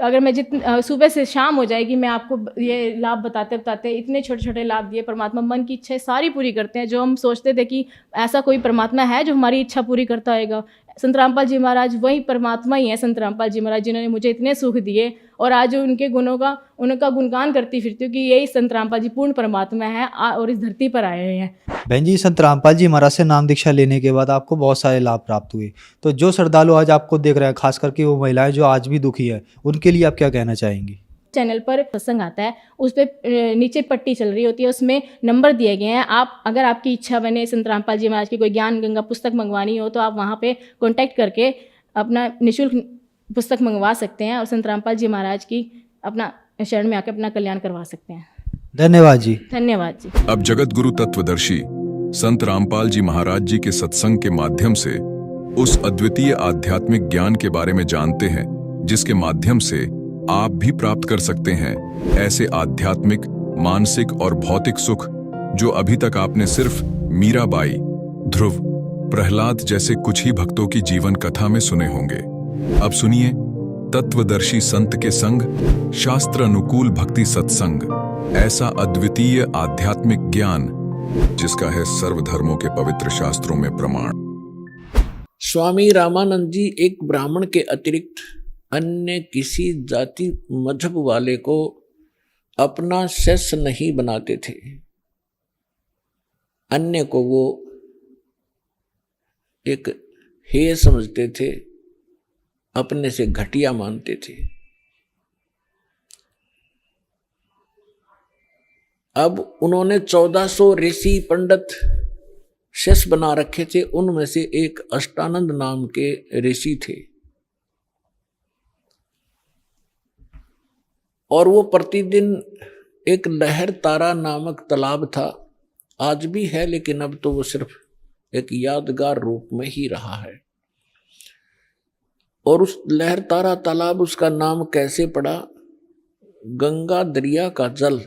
अगर मैं सुबह से शाम हो जाएगी, मैं आपको ये लाभ बताते इतने छोटे छोटे लाभ दिए परमात्मा। मन की इच्छाएं सारी पूरी करते हैं। जो हम सोचते थे कि ऐसा कोई परमात्मा है जो हमारी इच्छा पूरी करता होगा, संत रामपाल जी महाराज वही परमात्मा ही है। संत रामपाल जी महाराज जिन्होंने मुझे इतने सुख दिए, और आज उनके गुणों का उनका गुणगान करती फिरती हूँ कि यही संत रामपाल जी पूर्ण परमात्मा है और इस धरती पर आए हुए हैं। बहन जी, संत रामपाल जी महाराज से नाम दीक्षा लेने के बाद आपको बहुत सारे लाभ प्राप्त हुए, तो जो श्रद्धालु आज आपको देख रहे हैं, खास करके वो महिलाएं जो आज भी दुखी है, उनके लिए आप क्या कहना चाहेंगी? चैनल पर सत्संग आता है, उस पर नीचे पट्टी चल रही होती है, उसमें नंबर दिए गए हैं। आप अगर आपकी इच्छा बने संत रामपाल जी महाराज की कोई ज्ञान गंगा पुस्तक मंगवानी हो, तो आप वहाँ पे कांटेक्ट करके अपना निःशुल्क पुस्तक मंगवा सकते हैं और संत रामपाल जी महाराज की अपना शरण में आकर अपना कल्याण करवा सकते हैं। धन्यवाद जी। धन्यवाद जी। अब जगत गुरु तत्वदर्शी संत रामपाल जी महाराज जी के सत्संग के माध्यम से उस अद्वितीय आध्यात्मिक ज्ञान के बारे में जानते हैं, जिसके माध्यम से आप भी प्राप्त कर सकते हैं ऐसे आध्यात्मिक, मानसिक और भौतिक सुख जो अभी तक आपने सिर्फ मीराबाई, ध्रुव, प्रहलाद जैसे कुछ ही भक्तों की जीवन कथा में सुने होंगे। अब सुनिए तत्वदर्शी संत के संग शास्त्र अनुकूल भक्ति सत्संग। ऐसा अद्वितीय आध्यात्मिक ज्ञान जिसका है सर्वधर्मों के पवित्र शास्त्रों में प्रमाण। स्वामी रामानंद जी एक ब्राह्मण के अतिरिक्त अन्य किसी जाति मजहब वाले को अपना शिष्य नहीं बनाते थे। अन्य को वो एक हेय समझते थे, अपने से घटिया मानते थे। अब उन्होंने 1400 ऋषि पंडित शिष्य बना रखे थे। उनमें से एक अष्टानंद नाम के ऋषि थे और वो प्रतिदिन एक लहर तारा नामक तालाब था, आज भी है, लेकिन अब तो वो सिर्फ एक यादगार रूप में ही रहा है। और उस लहर तारा तालाब, उसका नाम कैसे पड़ा? गंगा दरिया का जल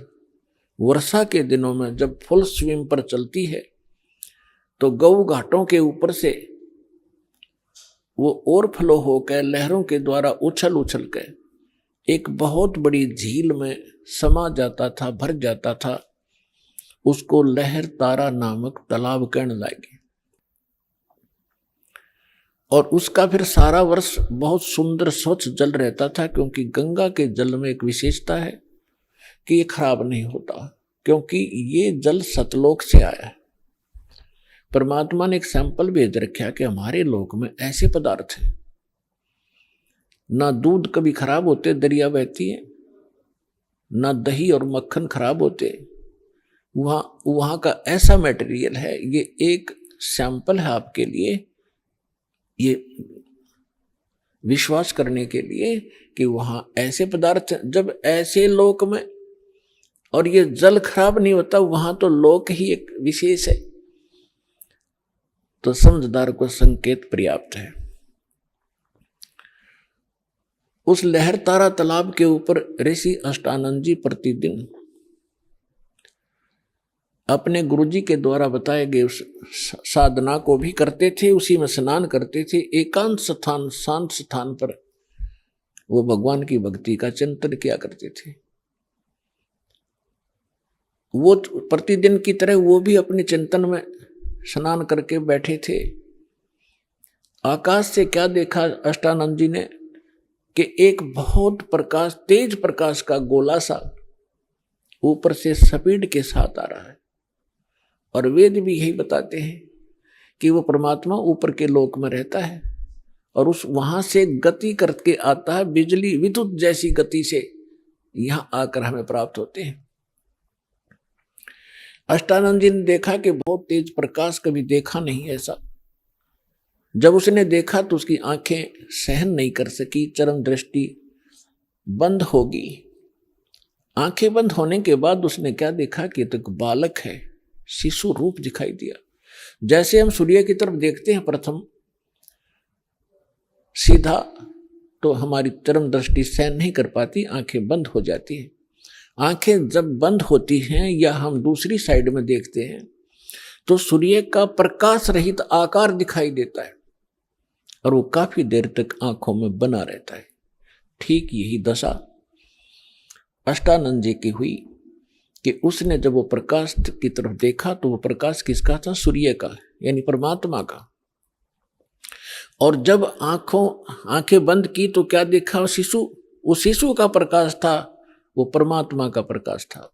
वर्षा के दिनों में जब फुल स्विम पर चलती है तो गऊ घाटों के ऊपर से वो ओवरफ्लो होकर लहरों के द्वारा उछल उछल कर एक बहुत बड़ी झील में समा जाता था, भर जाता था। उसको लहर तारा नामक तालाब कहने लगे और उसका फिर सारा वर्ष बहुत सुंदर स्वच्छ जल रहता था, क्योंकि गंगा के जल में एक विशेषता है कि ये खराब नहीं होता, क्योंकि ये जल सतलोक से आया है। परमात्मा ने एक सैंपल भेज रखा कि हमारे लोक में ऐसे पदार्थ हैं, ना दूध कभी खराब होते, दरिया बहती है, ना दही और मक्खन खराब होते। वहाँ का ऐसा मटेरियल है। ये एक सैंपल है आपके लिए, ये विश्वास करने के लिए कि वहाँ ऐसे पदार्थ, जब ऐसे लोक में और ये जल खराब नहीं होता, वहां तो लोक ही एक विशेष है। तो समझदार को संकेत पर्याप्त है। उस लहर तारा तालाब के ऊपर ऋषि अष्टानंद जी प्रतिदिन अपने गुरुजी के द्वारा बताए गए उस साधना को भी करते थे, उसी में स्नान करते थे। एकांत स्थान, शांत स्थान पर वो भगवान की भक्ति का चिंतन किया करते थे। वो प्रतिदिन की तरह वो भी अपने चिंतन में स्नान करके बैठे थे। आकाश से क्या देखा अष्टानंद जी ने कि एक बहुत प्रकाश, तेज प्रकाश का गोला सा ऊपर से स्पीड के साथ आ रहा है। और वेद भी यही बताते हैं कि वो परमात्मा ऊपर के लोक में रहता है और उस वहां से गति करके आता है, बिजली विद्युत जैसी गति से यहां आकर हमें प्राप्त होते हैं। अष्टानंद जी ने देखा कि बहुत तेज प्रकाश कभी देखा नहीं ऐसा। जब उसने देखा तो उसकी आंखें सहन नहीं कर सकी, चरम दृष्टि बंद होगी। आंखें बंद होने के बाद उसने क्या देखा कि तो एक बालक है, शिशु रूप दिखाई दिया। जैसे हम सूर्य की तरफ देखते हैं प्रथम सीधा, तो हमारी चरम दृष्टि सहन नहीं कर पाती, आंखें बंद हो जाती हैं। आंखें जब बंद होती हैं या हम दूसरी साइड में देखते हैं तो सूर्य का प्रकाश रहित आकार दिखाई देता है और वो काफी देर तक आंखों में बना रहता है। ठीक यही दशा अष्टानंद जी की हुई कि उसने जब वो प्रकाश की तरफ देखा तो वो प्रकाश किसका था? सूर्य का, यानी परमात्मा का। और जब आंखें बंद की तो क्या देखा? वो शिशु का प्रकाश था, वो परमात्मा का प्रकाश था।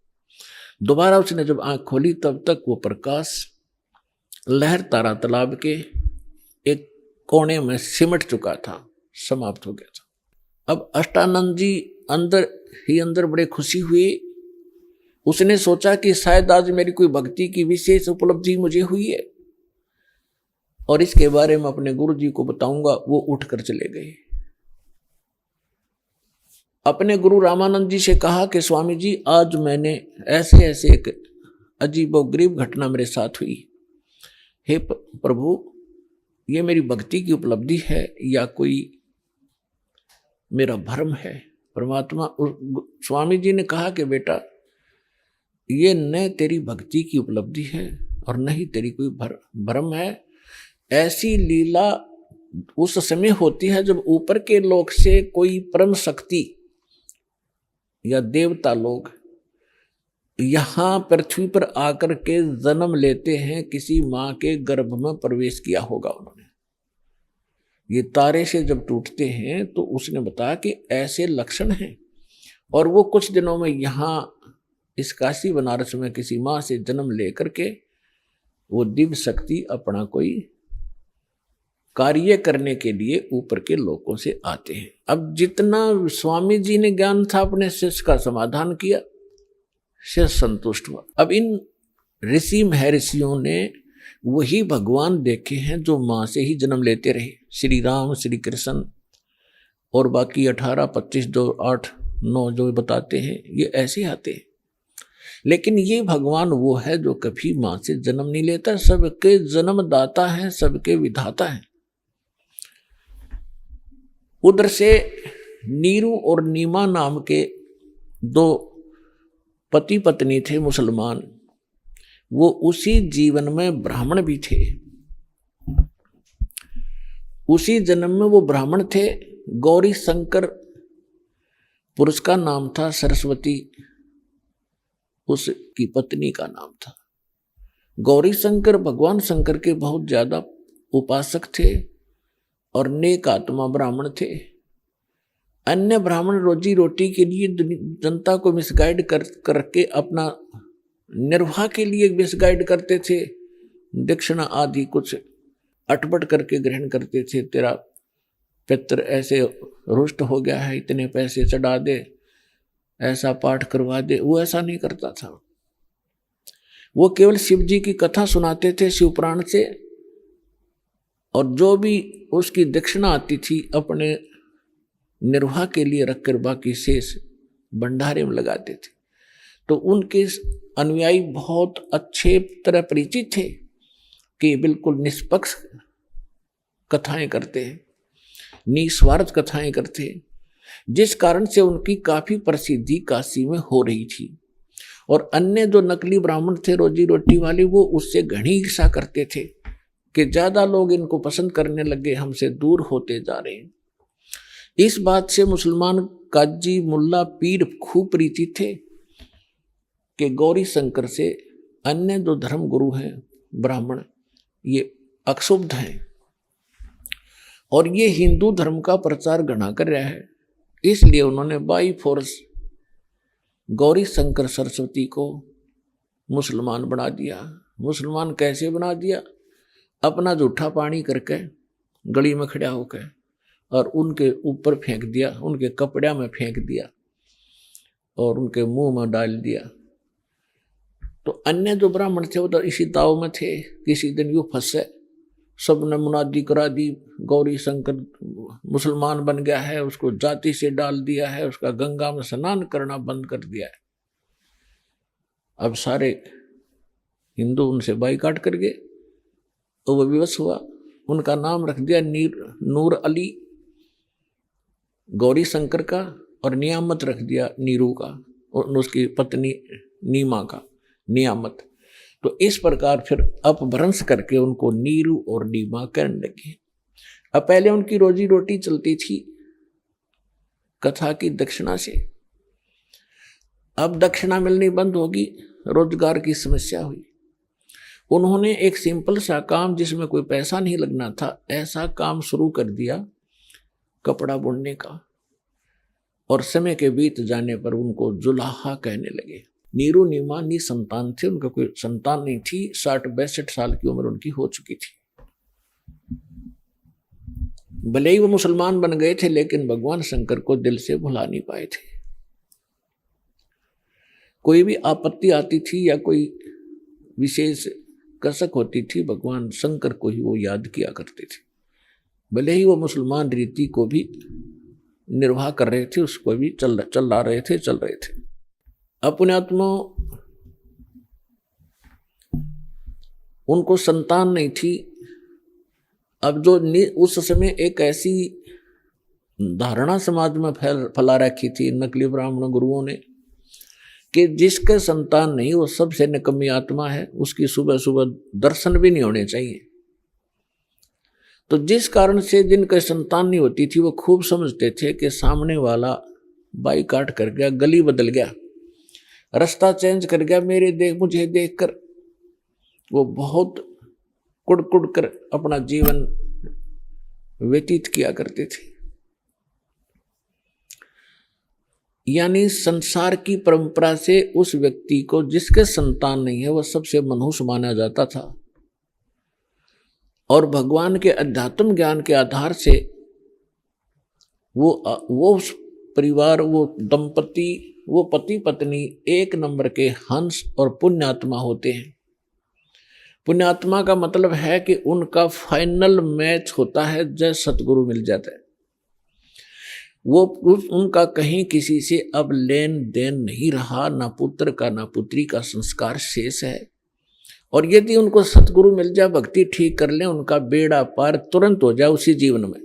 दोबारा उसने जब आंख खोली तब तक वो प्रकाश लहर तारा तालाब के एक कोने में सिमट चुका था, समाप्त हो गया था। अब अष्टानंद जी अंदर ही अंदर बड़े खुशी हुए। उसने सोचा कि शायद आज मेरी कोई भक्ति की विशेष उपलब्धि मुझे हुई है और इसके बारे में अपने गुरु जी को बताऊंगा। वो उठकर चले गए। अपने गुरु रामानंद जी से कहा कि स्वामी जी, आज मैंने ऐसे ऐसे एक अजीबोगरीब घटना मेरे साथ हुई। हे प्रभु, ये मेरी भक्ति की उपलब्धि है या कोई मेरा भ्रम है? परमात्मा स्वामी जी ने कहा कि बेटा, ये न तेरी भक्ति की उपलब्धि है और न ही तेरी कोई भ्रम है। ऐसी लीला उस समय होती है जब ऊपर के लोक से कोई परम शक्ति या देवता लोग यहाँ पृथ्वी पर आकर के जन्म लेते हैं, किसी माँ के गर्भ में प्रवेश किया होगा उन्होंने। ये तारे से जब टूटते हैं तो उसने बताया कि ऐसे लक्षण हैं, और वो कुछ दिनों में यहाँ इस काशी बनारस में किसी माँ से जन्म लेकर के वो दिव्य शक्ति अपना कोई कार्य करने के लिए ऊपर के लोकों से आते हैं। अब जितना स्वामी जी ने ज्ञान था अपने शिष्य का समाधान किया, शिष्य संतुष्ट हुआ। अब इन ऋषि महर्षियों ने वही भगवान देखे हैं जो माँ से ही जन्म लेते रहे, श्री राम, श्री कृष्ण और बाकी 18, 25, 2, 8, 9 जो बताते हैं, ये ऐसे आते हैं। लेकिन ये भगवान वो है जो कभी माँ से जन्म नहीं लेता, सबके जन्मदाता है, सबके विधाता है। उधर से नीरू और नीमा नाम के 2 पति पत्नी थे मुसलमान, वो उसी जीवन में ब्राह्मण भी थे, उसी जन्म में वो ब्राह्मण थे। गौरी शंकर पुरुष का नाम था, सरस्वती उसकी पत्नी का नाम था। गौरी शंकर भगवान शंकर के बहुत ज्यादा उपासक थे और नेक आत्मा ब्राह्मण थे। अन्य ब्राह्मण रोजी रोटी के लिए जनता को मिसगाइड करके अपना निर्वाह के लिए मिसगाइड करते थे, दक्षिणा आदि कुछ अटपट करके ग्रहण करते थे। तेरा पितर ऐसे रुष्ट हो गया है, इतने पैसे चढ़ा दे, ऐसा पाठ करवा दे। वो ऐसा नहीं करता था, वो केवल शिव जी की कथा सुनाते थे शिवपुराण से, और जो भी उसकी दक्षिणा आती थी अपने निर्वाह के लिए रखकर बाकी शेष भंडारे में लगाते थे। तो उनके अनुयायी बहुत अच्छे तरह परिचित थे कि बिल्कुल निष्पक्ष कथाएं करते हैं, निस्वार्थ कथाएं करते हैं, जिस कारण से उनकी काफी प्रसिद्धि काशी में हो रही थी। और अन्य जो नकली ब्राह्मण थे रोजी रोटी वाले, वो उससे घनी ईर्ष्या करते थे कि ज्यादा लोग इनको पसंद करने लगे, हमसे दूर होते जा रहे हैं। इस बात से मुसलमान काजी, मुल्ला, पीर खूब परिचित थे कि गौरी शंकर से अन्य जो धर्म गुरु हैं ब्राह्मण, ये अक्षुब्ध हैं और ये हिंदू धर्म का प्रचार घना कर रहा है। इसलिए उन्होंने बाई फोर्स गौरी शंकर सरस्वती को मुसलमान बना दिया। मुसलमान कैसे बना दिया? अपना जूठा पानी करके गली में खड़ा होकर और उनके ऊपर फेंक दिया, उनके कपड़े में फेंक दिया और उनके मुंह में डाल दिया। तो अन्य जो ब्राह्मण थे वो तो इसी दाव में थे। किसी दिन यूँ फंसे, सबने मुनादी करा दी, गौरी शंकर मुसलमान बन गया है, उसको जाति से डाल दिया है, उसका गंगा में स्नान करना बंद कर दिया है। अब सारे हिंदू उनसे बाइकाट कर गए, तो वो विवश हुआ। उनका नाम रख दिया नूर अली गौरी शंकर का, और नियामत रख दिया नीरू का, और उसकी पत्नी नीमा का नियामत। तो इस प्रकार फिर अपभ्रंश करके उनको नीरू और नीमा कहने लगे। अब पहले उनकी रोजी रोटी चलती थी कथा की दक्षिणा से, अब दक्षिणा मिलनी बंद होगी, रोजगार की समस्या हुई। उन्होंने एक सिंपल सा काम जिसमें कोई पैसा नहीं लगना था, ऐसा काम शुरू कर दिया कपड़ा बुनने का, और समय के बीत जाने पर उनको जुलाहा कहने लगे। नीरू नीमा निसंतान थे, उनका कोई संतान नहीं थी। 60-62 साल की उम्र उनकी हो चुकी थी। भले ही वो मुसलमान बन गए थे, लेकिन भगवान शंकर को दिल से भुला नहीं पाए थे। कोई भी आपत्ति आती थी या कोई विशेष कसक होती थी, भगवान शंकर को ही वो याद किया करते थे। भले ही वो मुसलमान रीति को भी निर्वाह कर रहे थे, उसको भी चल रहे थे। अपने आत्मा उनको संतान नहीं थी। अब जो उस समय एक ऐसी धारणा समाज में फैला रखी थी नकली ब्राह्मण गुरुओं ने कि जिसके संतान नहीं वो सबसे निकम्मी आत्मा है, उसकी सुबह सुबह दर्शन भी नहीं होने चाहिए। तो जिस कारण से जिनके संतान नहीं होती थी वो खूब समझते थे कि सामने वाला बाइकाट कर गया, गली बदल गया, रास्ता चेंज कर गया, मुझे देखकर वो बहुत कुड़ कर अपना जीवन व्यतीत किया करते थे। यानी संसार की परंपरा से उस व्यक्ति को जिसके संतान नहीं है वह सबसे मनहूस माना जाता था, और भगवान के अध्यात्म ज्ञान के आधार से वो परिवार, वो दंपति, वो पति पत्नी एक नंबर के हंस और पुण्यात्मा होते हैं। पुण्यात्मा का मतलब है कि उनका फाइनल मैच होता है जब सतगुरु मिल जाता है। वो उनका कहीं किसी से अब लेन देन नहीं रहा, ना पुत्र का ना पुत्री का संस्कार शेष है। और यदि उनको सतगुरु मिल जाए, भक्ति ठीक कर ले, उनका बेड़ा पार तुरंत हो जाए उसी जीवन में।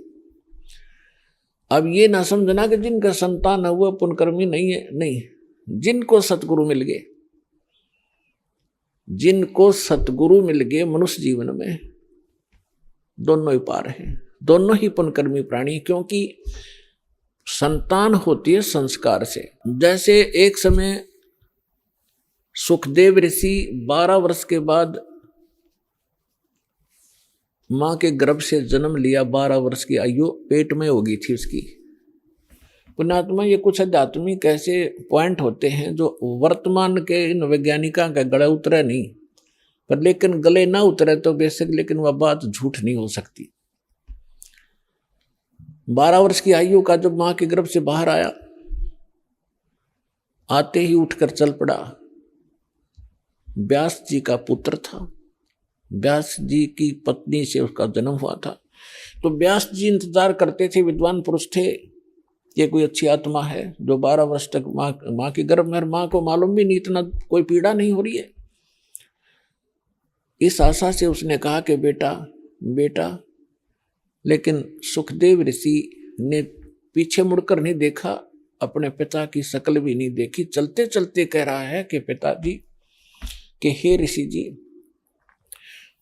अब ये ना समझना कि जिनका संतान है वो पुण्यकर्मी नहीं है, नहीं। जिनको सतगुरु मिल गए, जिनको सतगुरु मिल गए मनुष्य जीवन में, दोनों ही पार हैं, दोनों ही पुण्यकर्मी प्राणी। क्योंकि संतान होती है संस्कार से। जैसे एक समय सुखदेव ऋषि 12 वर्ष के बाद मां के गर्भ से जन्म लिया, 12 वर्ष की आयु पेट में हो गई थी उसकी। पुण्यात्मा, ये कुछ आध्यात्मिक ऐसे पॉइंट होते हैं जो वर्तमान के इन वैज्ञानिकों का गले उतरे नहीं, पर लेकिन गले ना उतरे तो बेशक, लेकिन वह बात झूठ नहीं हो सकती। 12 वर्ष की आयु का जब मां के गर्भ से बाहर आया, आते ही उठकर चल पड़ा। व्यास जी का पुत्र था, व्यास जी की पत्नी से उसका जन्म हुआ था। तो व्यास जी इंतजार करते थे, विद्वान पुरुष थे, ये कोई अच्छी आत्मा है जो 12 वर्ष तक माँ के गर्भ में, माँ को मालूम भी नहीं, इतना कोई पीड़ा नहीं हो रही है। इस आशा से उसने कहा कि बेटा, लेकिन सुखदेव ऋषि ने पीछे मुड़कर नहीं देखा, अपने पिता की शक्ल भी नहीं देखी। चलते चलते कह रहा है कि पिताजी, कि हे ऋषि जी,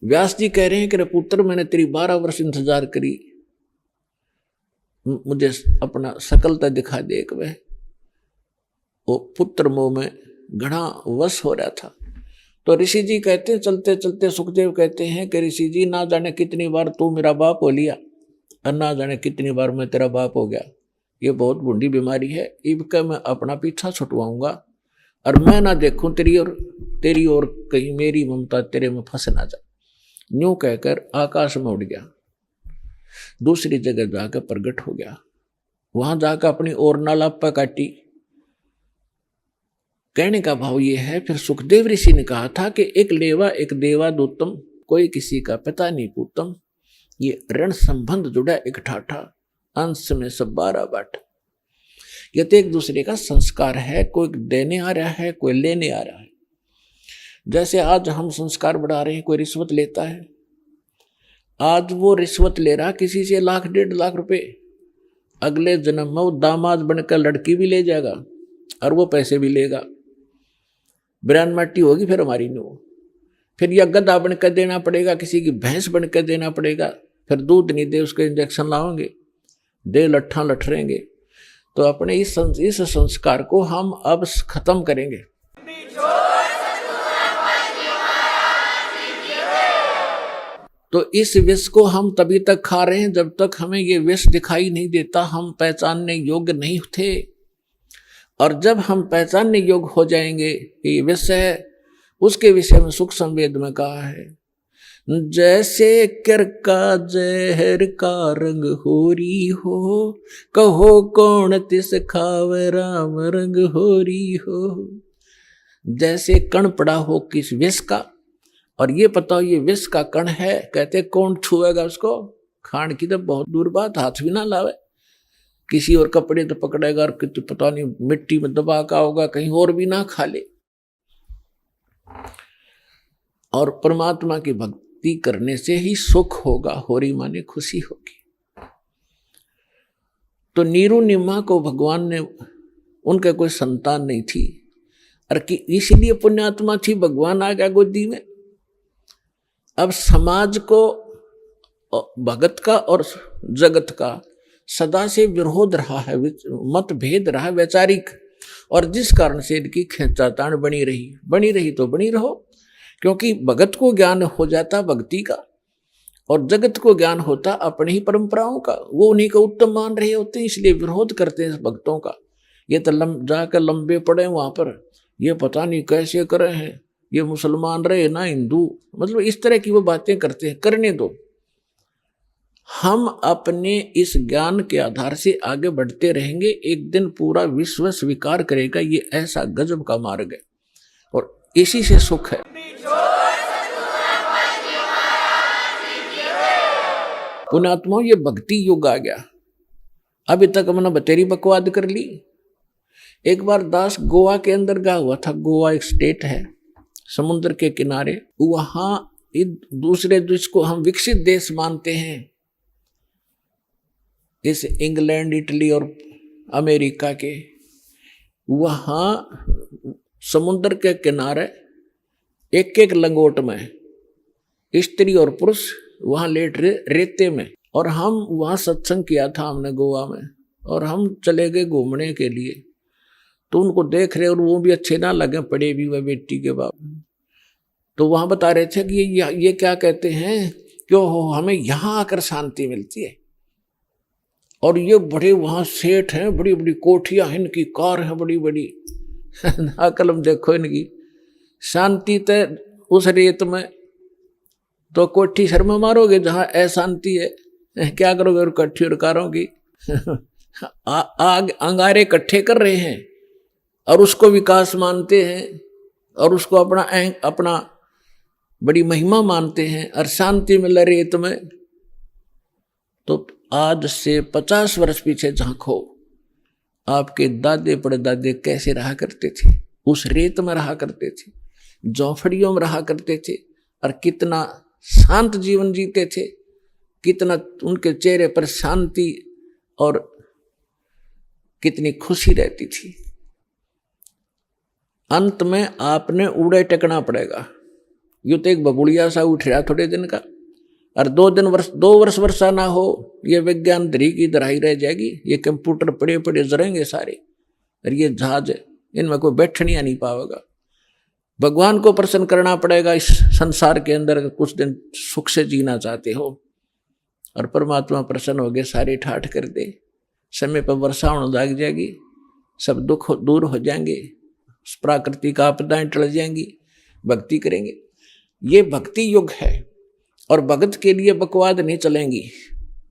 व्यास जी कह रहे हैं कि पुत्र, मैंने तेरी 12 वर्ष इंतजार करी, मुझे अपना शकलता दिखा दे। एक वह वो पुत्र मोह में घना वश हो रहा था। तो ऋषि जी कहते हैं, चलते चलते सुखदेव कहते हैं कि ऋषि जी, ना जाने कितनी बार तू मेरा बाप हो लिया और ना जाने कितनी बार मैं तेरा बाप हो गया। ये बहुत बूढ़ी बीमारी है, इबका मैं अपना पीछा छुटवाऊंगा और मैं ना देखूं तेरी और कहीं मेरी ममता तेरे में फंस ना जा। यूं कहकर आकाश में उड़ गया, दूसरी जगह जाकर प्रकट हो गया। वहां जाकर अपनी और नालापा काटी। कहने का भाव ये है, फिर सुखदेव ऋषि ने कहा था कि एक लेवा एक देवा दूतम, कोई किसी का पिता नहीं पूतम। ये ऋण संबंध जुड़ा एक ठाठा, अंश में सब 12 बाट। ये तो एक दूसरे का संस्कार है, कोई देने आ रहा है, कोई लेने आ रहा है। जैसे आज हम संस्कार बढ़ा रहे हैं, कोई रिश्वत लेता है, आज वो रिश्वत ले रहा किसी से 1 लाख 1.5 लाख रुपए, अगले जन्म में वो दामाद बनकर लड़की भी ले जाएगा और वो पैसे भी लेगा। बिरान माटी होगी फिर हमारी नो, फिर या गधा बनकर देना पड़ेगा, किसी की भैंस बनकर देना पड़ेगा, फिर दूध नहीं दे उसके इंजेक्शन लाओगे, दे लट्ठा लठरेंगे। तो अपने इस संस्कार को हम अब खत्म करेंगे। तो इस विष को हम तभी तक खा रहे हैं जब तक हमें ये विष दिखाई नहीं देता, हम पहचानने योग्य नहीं थे। और जब हम पहचानने योग्य हो जाएंगे कि ये विष है, उसके विषय में सुख संवेद में कहा है, जैसे कर का जहर का रंग होरी हो, कहो कौन तिस खावे राम रंग होरी हो। जैसे कण पड़ा हो किस विष का, और ये पता हो ये विष का कण है, कहते कौन छुएगा उसको, खान की तो बहुत दूर बात, हाथ भी ना लावे, किसी और कपड़े तो पकड़ेगा और कितने पता नहीं मिट्टी में दबा का होगा, कहीं और भी ना खा ले। और परमात्मा की भक्ति करने से ही सुख होगा, होरी माने खुशी होगी। तो नीरू निम्मा को भगवान ने, उनके कोई संतान नहीं थी, और कि इसलिए पुण्यात्मा थी, भगवान आ गया गोदी में। अब समाज को भगत का और जगत का सदा से विरोध रहा है, मतभेद रहा है वैचारिक, और जिस कारण से इनकी खींचातान बनी रही तो बनी रहो, क्योंकि भगत को ज्ञान हो जाता भक्ति का और जगत को ज्ञान होता अपनी ही परंपराओं का। वो उन्हीं को उत्तम मान रहे होते हैं, इसलिए विरोध करते हैं भक्तों का। ये तो जाकर लंबे पड़े वहां पर, ये पता नहीं कैसे करे हैं, ये मुसलमान रहे ना हिंदू, मतलब इस तरह की वो बातें करते हैं। करने दो, हम अपने इस ज्ञान के आधार से आगे बढ़ते रहेंगे। एक दिन पूरा विश्व स्वीकार करेगा ये ऐसा गजब का मार्ग है और इसी से सुख है। पुण्यात्माओं, ये भक्ति युग आ गया। अभी तक हमने बतेरी बकवाद कर ली। एक बार दास गोवा के अंदर गया हुआ था। गोवा एक स्टेट है समुद्र के किनारे। वहां दूसरे देश को हम विकसित देश मानते हैं, इस इंग्लैंड, इटली और अमेरिका के। वहां समुद्र के किनारे एक एक लंगोट में स्त्री और पुरुष वहां लेट रहे रेते में। और हम वहां सत्संग किया था हमने गोवा में, और हम चले गए घूमने के लिए। तो उनको देख रहे और वो भी अच्छे ना लगे, पड़े भी वह बेटी के बाप। तो वहां बता रहे थे कि ये क्या कहते हैं, क्यों हो हमें यहाँ आकर शांति मिलती है। और ये बड़े वहां सेठ हैं, बड़ी बड़ी कोठियां हैं, इनकी कार है बड़ी बड़ी। कलम देखो इनकी शांति। तो उस रेत में तो कोठी शर्म मारोगे जहां अशांति है, क्या करोगे और कट्ठी और कारों की। आग अंगारे इकट्ठे कर रहे हैं और उसको विकास मानते हैं और उसको अपना बड़ी महिमा मानते हैं, और शांति मिल रेत में। तो आज से 50 वर्ष पीछे झांको, आपके दादे परदादे कैसे रहा करते थे, उस रेत में रहा करते थे, झोंपड़ियों में रहा करते थे, और कितना शांत जीवन जीते थे, कितना उनके चेहरे पर शांति और कितनी खुशी रहती थी। अंत में आपने उड़े टेकना पड़ेगा। यूं तो एक बबुड़िया सा उठ रहा थोड़े दिन का, और 2 वर्ष वर्षा ना हो, ये विज्ञान धरी की धराई रह जाएगी। ये कंप्यूटर पड़े पड़े जरेंगे सारे, और ये जहाज इनमें कोई बैठने नहीं पाएगा। भगवान को प्रसन्न करना पड़ेगा इस संसार के अंदर। कुछ दिन सुख से जीना चाहते हो, और परमात्मा प्रसन्न हो गए, सारे ठाठ कर दे, समय पर वर्षा होने लग जाएगी, सब दुख दूर हो जाएंगे, प्राकृतिक आपदाएं टल जाएंगी, भक्ति करेंगे। ये भक्ति युग है, और भगत के लिए बकवाद नहीं चलेंगी।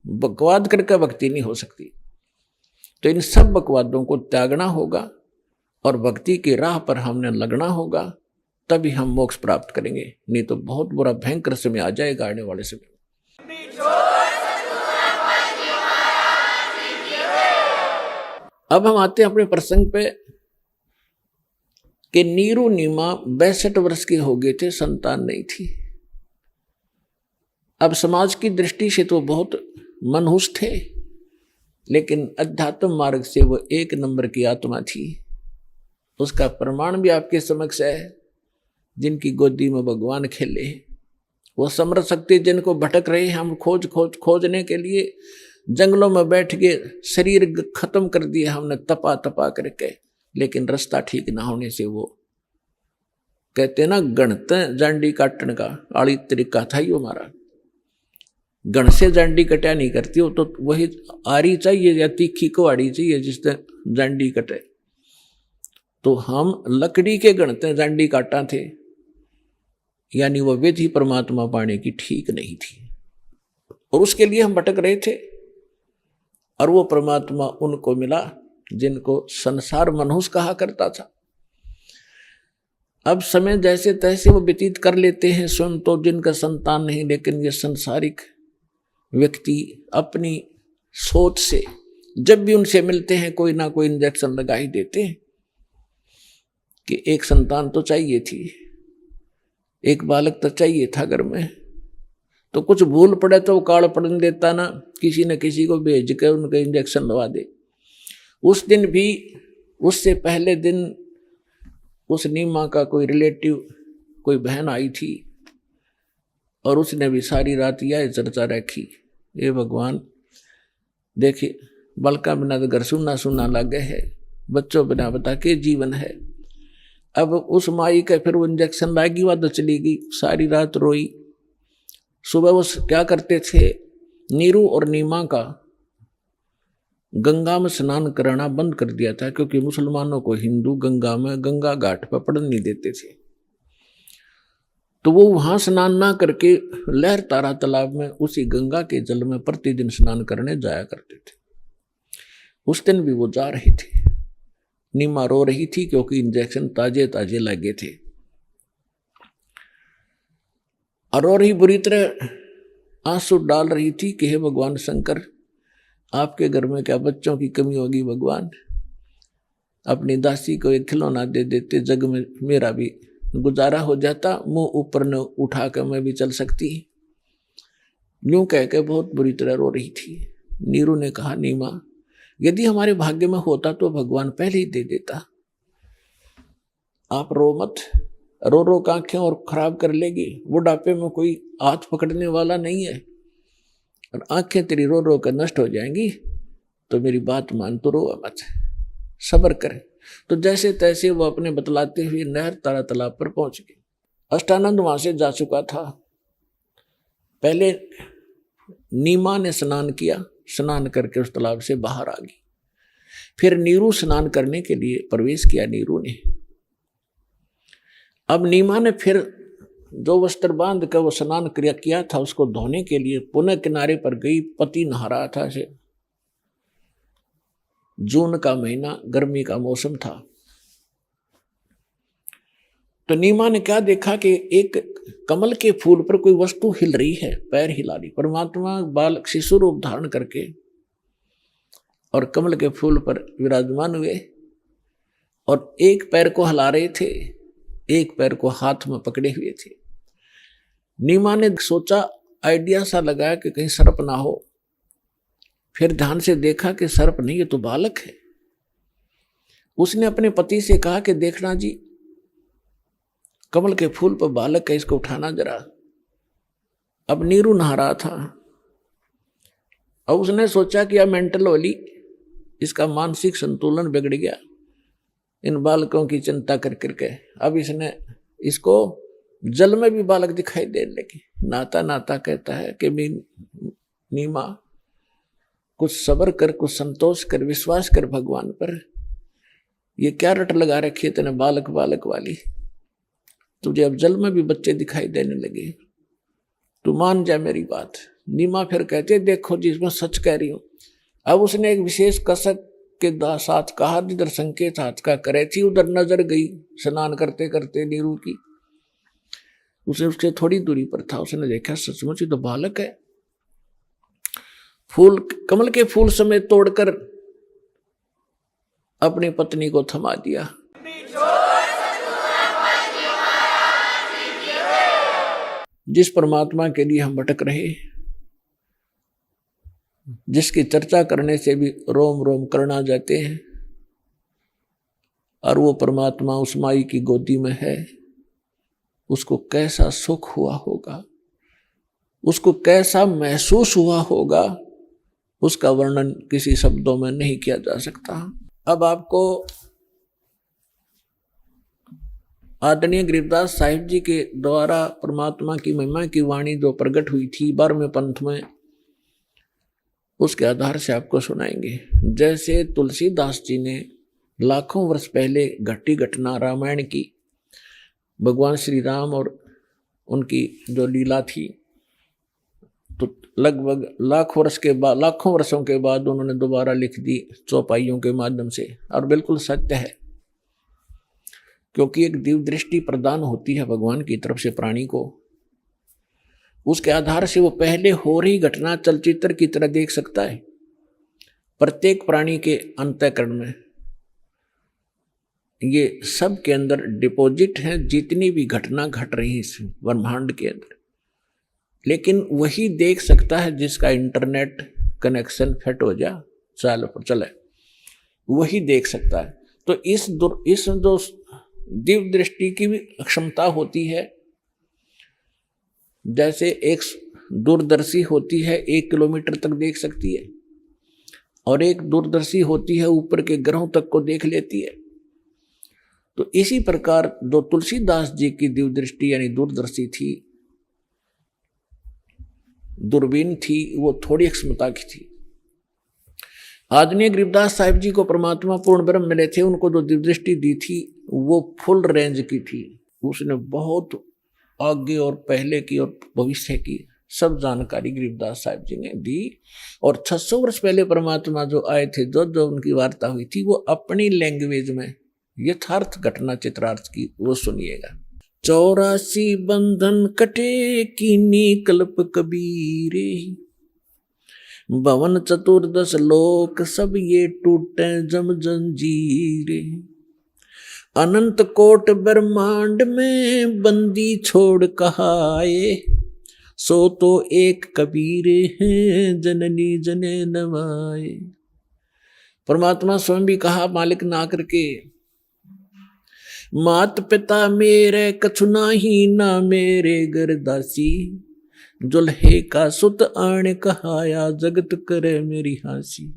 बकवाद करके भक्ति नहीं हो सकती। तो इन सब बकवादों को त्यागना होगा और भक्ति की राह पर हमने लगना होगा, तभी हम मोक्ष प्राप्त करेंगे। नहीं तो बहुत बुरा भयंकर समय आ जाएगा आने वाले समय। अब हम आते हैं अपने प्रसंग पे कि नीरू नीमा 62 वर्ष के हो गए थे, संतान नहीं थी। अब समाज की दृष्टि से तो बहुत मनहूस थे, लेकिन अध्यात्म मार्ग से वो 1 नंबर की आत्मा थी। उसका प्रमाण भी आपके समक्ष है। जिनकी गोदी में भगवान खेले, वो समर्थ शक्ति जिनको भटक रहे हैं, हम खोजने के लिए जंगलों में बैठ के शरीर खत्म कर दिया हमने तपा करके, लेकिन रास्ता ठीक ना होने से वो कहते ना गणत जांडी काटने का आड़ी तरीका था ही हमारा। गण से जांडी कटा नहीं करती हो, तो वही आरी चाहिए या तीखी को आड़ी चाहिए जिससे जांडी कटे। तो हम लकड़ी के गणते जांडी काटा थे, यानी वह विधि परमात्मा पाने की ठीक नहीं थी, और उसके लिए हम भटक रहे थे। और वो परमात्मा उनको मिला जिनको संसार मनहूस कहा करता था। अब समय जैसे तैसे वो व्यतीत कर लेते हैं, स्वयं तो जिनका संतान नहीं, लेकिन ये संसारिक व्यक्ति अपनी सोच से जब भी उनसे मिलते हैं कोई ना कोई इंजेक्शन लगा ही देते हैं कि एक संतान तो चाहिए थी, एक बालक तो चाहिए था घर में। तो कुछ भूल पड़े तो वो काल पड़ने देता ना, किसी न किसी को भेज के उनका इंजेक्शन लगा दे। उस दिन भी, उससे पहले दिन उस नीमा का कोई रिलेटिव, कोई बहन आई थी, और उसने भी सारी रात यह चर्चा रखी, ये भगवान देखिए बलका बिना तो घर सुना सुना लगे है, बच्चों बिना बता के जीवन है। अब उस माई का फिर वो इंजेक्शन लागी, वह तो चली गई, सारी रात रोई। सुबह वो क्या करते थे, नीरू और नीमा का गंगा में स्नान कराना बंद कर दिया था, क्योंकि मुसलमानों को हिंदू गंगा में, गंगा घाट पर पड़ने नहीं देते थे। तो वो वहां स्नान ना करके लहर तारा तालाब में उसी गंगा के जल में प्रतिदिन स्नान करने जाया करते थे। उस दिन भी वो जा रहे थे। नीमा रो रही थी क्योंकि इंजेक्शन ताजे ताजे लगे थे, और रो रही बुरी तरह आंसू डाल रही थी कि हे भगवान शंकर, आपके घर में क्या बच्चों की कमी होगी भगवान, अपनी दासी को एक खिलौना दे देते, जग में मेरा भी गुजारा हो जाता, मुंह ऊपर न उठा कर मैं भी चल सकती। यूं कह के बहुत बुरी तरह रो रही थी। नीरू ने कहा, नीमा यदि हमारे भाग्य में होता तो भगवान पहले ही दे देता, आप रो मत। रो रो के आंखें और खराब कर लेगी, बुढ़ापे में कोई हाथ पकड़ने वाला नहीं है, और आंखें तेरी रो रो कर नष्ट हो जाएंगी, तो मेरी बात मान, तो रो मत, सब्र कर। तो जैसे तैसे वो अपने बतलाते हुए नहर तारा तालाब पर पहुंच गए। अष्टानंद वहां से जा चुका था। पहले नीमा ने स्नान किया, स्नान करके उस तालाब से बाहर आ गई। फिर नीरू स्नान करने के लिए प्रवेश किया, नीरू ने। अब नीमा ने फिर जो वस्त्र बांध कर वो स्नान क्रिया किया था उसको धोने के लिए पुनः किनारे पर गई। पति नहा रहा था। से जून का महीना, गर्मी का मौसम था। तो नीमा ने क्या देखा कि एक कमल के फूल पर कोई वस्तु हिल रही है, पैर हिला रही। परमात्मा बालक शिशु रूप धारण करके और कमल के फूल पर विराजमान हुए और एक पैर को हिला रहे थे, एक पैर को हाथ में पकड़े हुए थे। नीमा ने सोचा, आइडिया सा लगाया कि कहीं सर्प ना हो। फिर ध्यान से देखा कि सर्प नहीं, ये तो बालक है। उसने अपने पति से कहा कि देखना जी, कमल के फूल पर बालक है, इसको उठाना जरा। अब नीरू नहा रहा था। अब उसने सोचा कि अब मेंटल वाली, इसका मानसिक संतुलन बिगड़ गया इन बालकों की चिंता कर करके। अब इसने इसको जल में भी बालक दिखाई देने लगे। नाता नाता कहता है कि नीमा कुछ सब्र कर, कुछ संतोष कर, विश्वास कर भगवान पर। ये क्या रट लगा रखी है तेने बालक बालक वाली, तुझे अब जल में भी बच्चे दिखाई देने लगे, तू मान जा मेरी बात। नीमा फिर कहते, देखो जी मैं सच कह रही हूं। अब उसने एक विशेष कसक के साथ कहा, जिधर संकेत हाथ का करे थी उधर नजर गई स्नान करते करते नीरू की। उसे उससे थोड़ी दूरी पर था। उसने देखा सचमुच ही तो बालक है। फूल, कमल के फूल समेत तोड़कर अपनी पत्नी को थमा दिया। जिस परमात्मा के लिए हम भटक रहे, जिसकी चर्चा करने से भी रोम रोम करना जाते हैं, और वो परमात्मा उस माई की गोदी में है, उसको कैसा सुख हुआ होगा, उसको कैसा महसूस हुआ होगा, उसका वर्णन किसी शब्दों में नहीं किया जा सकता। अब आपको आदरणीय गरीबदास साहिब जी के द्वारा परमात्मा की महिमा की वाणी जो प्रकट हुई थी 12वें पंथ में, उसके आधार से आपको सुनाएंगे। जैसे तुलसीदास जी ने लाखों वर्ष पहले घटी घटना रामायण की, भगवान श्री राम और उनकी जो लीला थी, तो लगभग लाखों वर्षों के बाद उन्होंने दोबारा लिख दी चौपाइयों के माध्यम से। और बिल्कुल सत्य है, क्योंकि एक दिव्य दृष्टि प्रदान होती है भगवान की तरफ से प्राणी को। उसके आधार से वो पहले हो रही घटना चलचित्र की तरह देख सकता है। प्रत्येक प्राणी के अंतःकरण में ये सब के अंदर डिपॉजिट है, जितनी भी घटना घट रही है इस ब्रह्मांड के अंदर। लेकिन वही देख सकता है जिसका इंटरनेट कनेक्शन फिट हो जा चले, वही देख सकता है। तो इस जो दिव्य दृष्टि की भी क्षमता होती है। जैसे एक दूरदर्शी होती है 1 किलोमीटर तक देख सकती है, और एक दूरदर्शी होती है, ऊपर के ग्रहों तक को देख लेती है। तो इसी प्रकार जो तुलसीदास जी की दिव्य दृष्टि यानी दूरदर्शी थी, दूरबीन थी, वो थोड़ी क्षमता की थी। आदरणीय गरीबदास साहिब जी को परमात्मा पूर्ण ब्रह्म मिले थे, उनको जो दिव्य दृष्टि दी थी वो फुल रेंज की थी। उसने बहुत आगे और पहले की और भविष्य की सब जानकारी गरीबदास साहिब जी ने दी। और 600 वर्ष पहले परमात्मा जो आए थे, जो उनकी वार्ता हुई थी, वो अपनी लैंग्वेज में यथार्थ घटना चित्रार्थ की, वो सुनिएगा। 84 बंधन कटे कीनी कल्प कबीरे, भवन चतुर्दश लोक सब ये टूटे जम जंजीरे, अनंत कोट ब्रह्मांड में बंदी छोड़ कहाए, सो तो एक कबीर हैं जननी जने नवाए। परमात्मा स्वयं भी कहा मालिक ना करके, मात पिता मेरे कछु नाही, ना मेरे घर दासी, जुल्हे का सुत आण कहाया, जगत करे मेरी हासी।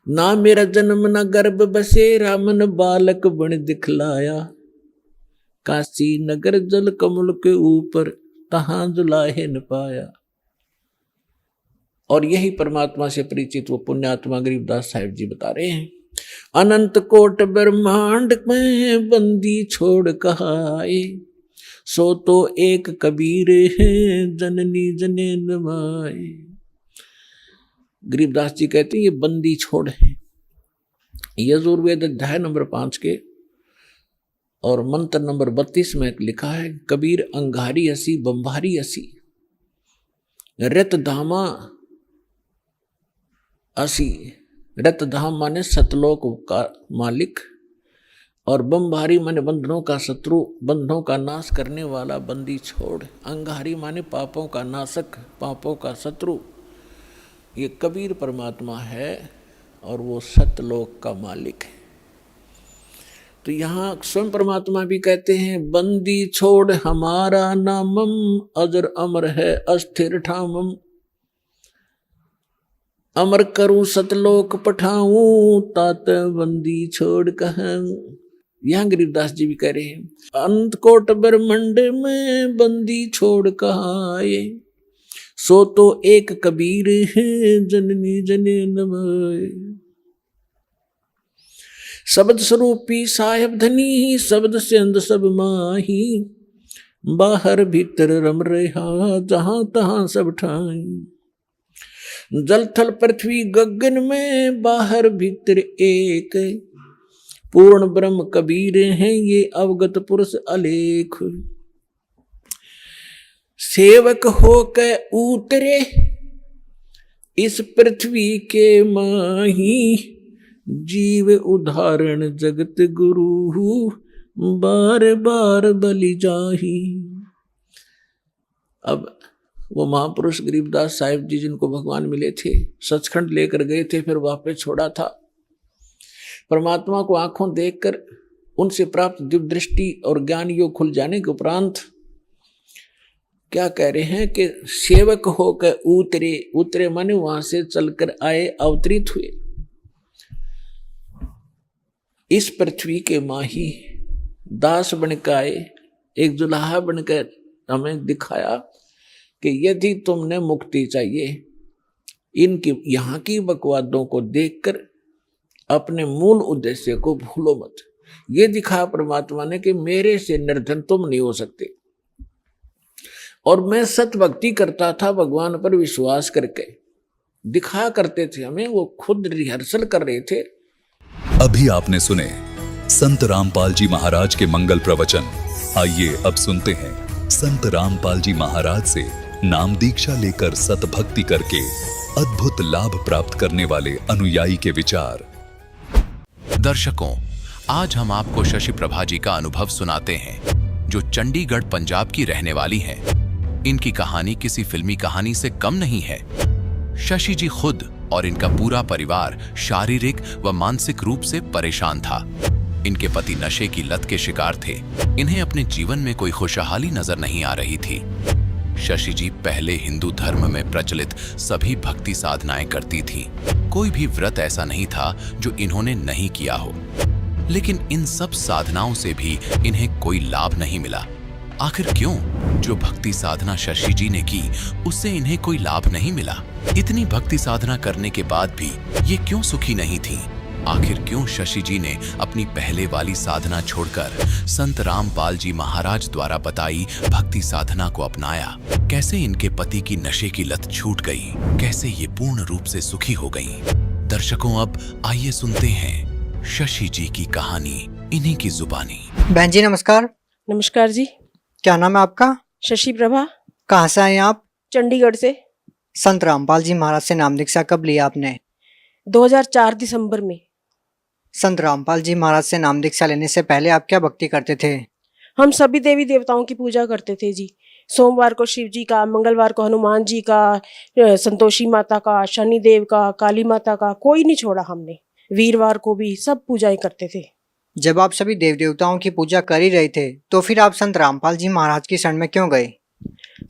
ना मेरा जन्म न गर्भ बसेरा, मन बालक बन दिखलाया, काशी नगर जल कमल के ऊपर, तहां जुलाहे न पाया। और यही परमात्मा से परिचित वो पुण्यात्मा गरीबदास साहिब जी बता रहे हैं, अनंत कोट ब्रह्मांड में बंदी छोड़ कहाए, सो तो एक कबीर है जननी जने नवाए। गरीबदास जी कहते हैं ये बंदी छोड़ है। यजुर्वेद अध्याय नंबर 5 के और मंत्र नंबर 32 में लिखा है, कबीर अंगारी असी बंभारी असी, रत धामा असी। रत धाम माने सतलोक का मालिक, और बंभारी माने बंधनों का शत्रु, बंधनों का नाश करने वाला बंदी छोड़। अंगारी माने पापों का नाशक, पापों का शत्रु। ये कबीर परमात्मा है और वो सतलोक का मालिक है। तो यहाँ स्वयं परमात्मा भी कहते हैं, बंदी छोड़ हमारा नामम, अजर अमर है अस्थिर ठामम, अमर करूं सतलोक पठाऊं, तात बंदी छोड़ कहूं। यहाँ गरीबदास जी भी कह रहे हैं, अनंत कोट ब्रह्मांड में बंदी छोड़ कहाए, सो तो एक कबीर है जननी जने नवाए। शब्द स्वरूपी साहेब धनी, शब्द से अंद सब माही, बाहर भीतर रम रहा जहां तहां सब ठाई। जल थल पृथ्वी गगन में, बाहर भीतर एक, पूर्ण ब्रह्म कबीर हैं ये अवगत पुरुष अलेख। सेवक होके उतरे इस पृथ्वी के माही, जीव उदाहरण जगत गुरु, बार बार बलि जाही। अब वो महापुरुष गरीबदास साहिब जी जिनको भगवान मिले थे, सचखंड लेकर गए थे, फिर वापस छोड़ा था। परमात्मा को आंखों देखकर उनसे प्राप्त दिव्य दृष्टि और ज्ञान योग खुल जाने के उपरांत क्या कह रहे हैं कि सेवक होकर उतरे। उतरे माने वहां से चलकर आए, अवतरित हुए इस पृथ्वी के माही, दास बनकर आए, एक दुल्हा बनकर हमें दिखाया कि यदि तुमने मुक्ति चाहिए, इनकी यहाँ की बकवादों को देखकर अपने मूल उद्देश्य को भूलो मत। ये दिखाया परमात्मा ने कि मेरे से निर्धन तुम नहीं हो सकते। और मैं सत भक्ति करता था, भगवान पर विश्वास करके दिखाया करते थे हमें, वो खुद रिहर्सल कर रहे थे। अभी आपने सुने संत रामपाल जी महाराज के मंगल प्रवचन। आइए अब सुनते हैं संत रामपाल जी महाराज से नाम दीक्षा लेकर सत भक्ति करके अद्भुत लाभ प्राप्त करने वाले अनुयायी के विचार। दर्शकों, आज हम आपको शशि प्रभा जी का अनुभव सुनाते हैं, जो चंडीगढ़ पंजाब की रहने वाली हैं। इनकी कहानी किसी फिल्मी कहानी से कम नहीं है। शशि जी खुद और इनका पूरा परिवार शारीरिक व मानसिक रूप से परेशान था। इनके पति नशे की लत के शिकार थे। इन्हें अपने जीवन में कोई खुशहाली नजर नहीं आ रही थी। शशि जी पहले हिंदू धर्म में प्रचलित सभी भक्ति साधनाएं करती थीं। कोई भी व्रत ऐसा नहीं था जो इन्होंने नहीं किया हो, लेकिन इन सब साधनाओं से भी इन्हें कोई लाभ नहीं मिला। आखिर क्यों? जो भक्ति साधना शशि जी ने की उससे इन्हें कोई लाभ नहीं मिला। इतनी भक्ति साधना करने के बाद भी ये क्यों सुखी नहीं थीं? आखिर क्यों शशि जी ने अपनी पहले वाली साधना छोड़कर संत रामपाल जी महाराज द्वारा बताई भक्ति साधना को अपनाया? कैसे इनके पति की नशे की लत छूट गई? कैसे ये पूर्ण रूप से सुखी हो गई? दर्शकों, अब आइए सुनते हैं शशि जी की कहानी इन्हीं की जुबानी। बहन जी नमस्कार। नमस्कार जी। क्या नाम है आपका? शशि प्रभा। कहाँ से आए आप? चंडीगढ़ से। संत रामपाल जी महाराज से नाम दीक्षा कब लिया आपने? 2004 दिसंबर में। संत रामपाल जी महाराज से नाम दीक्षा लेने से पहले आप क्या भक्ति करते थे? हम सभी देवी देवताओं की पूजा करते थे जी। सोमवार को शिव जी का, मंगलवार को हनुमान जी का, संतोषी माता का, शनि देव का, काली माता का, कोई नहीं छोड़ा हमने। वीरवार को भी सब पूजाएं करते थे। जब आप सभी देव देवताओं की पूजा कर ही रहे थे तो फिर आप संत रामपाल जी महाराज की शरण में क्यों गए?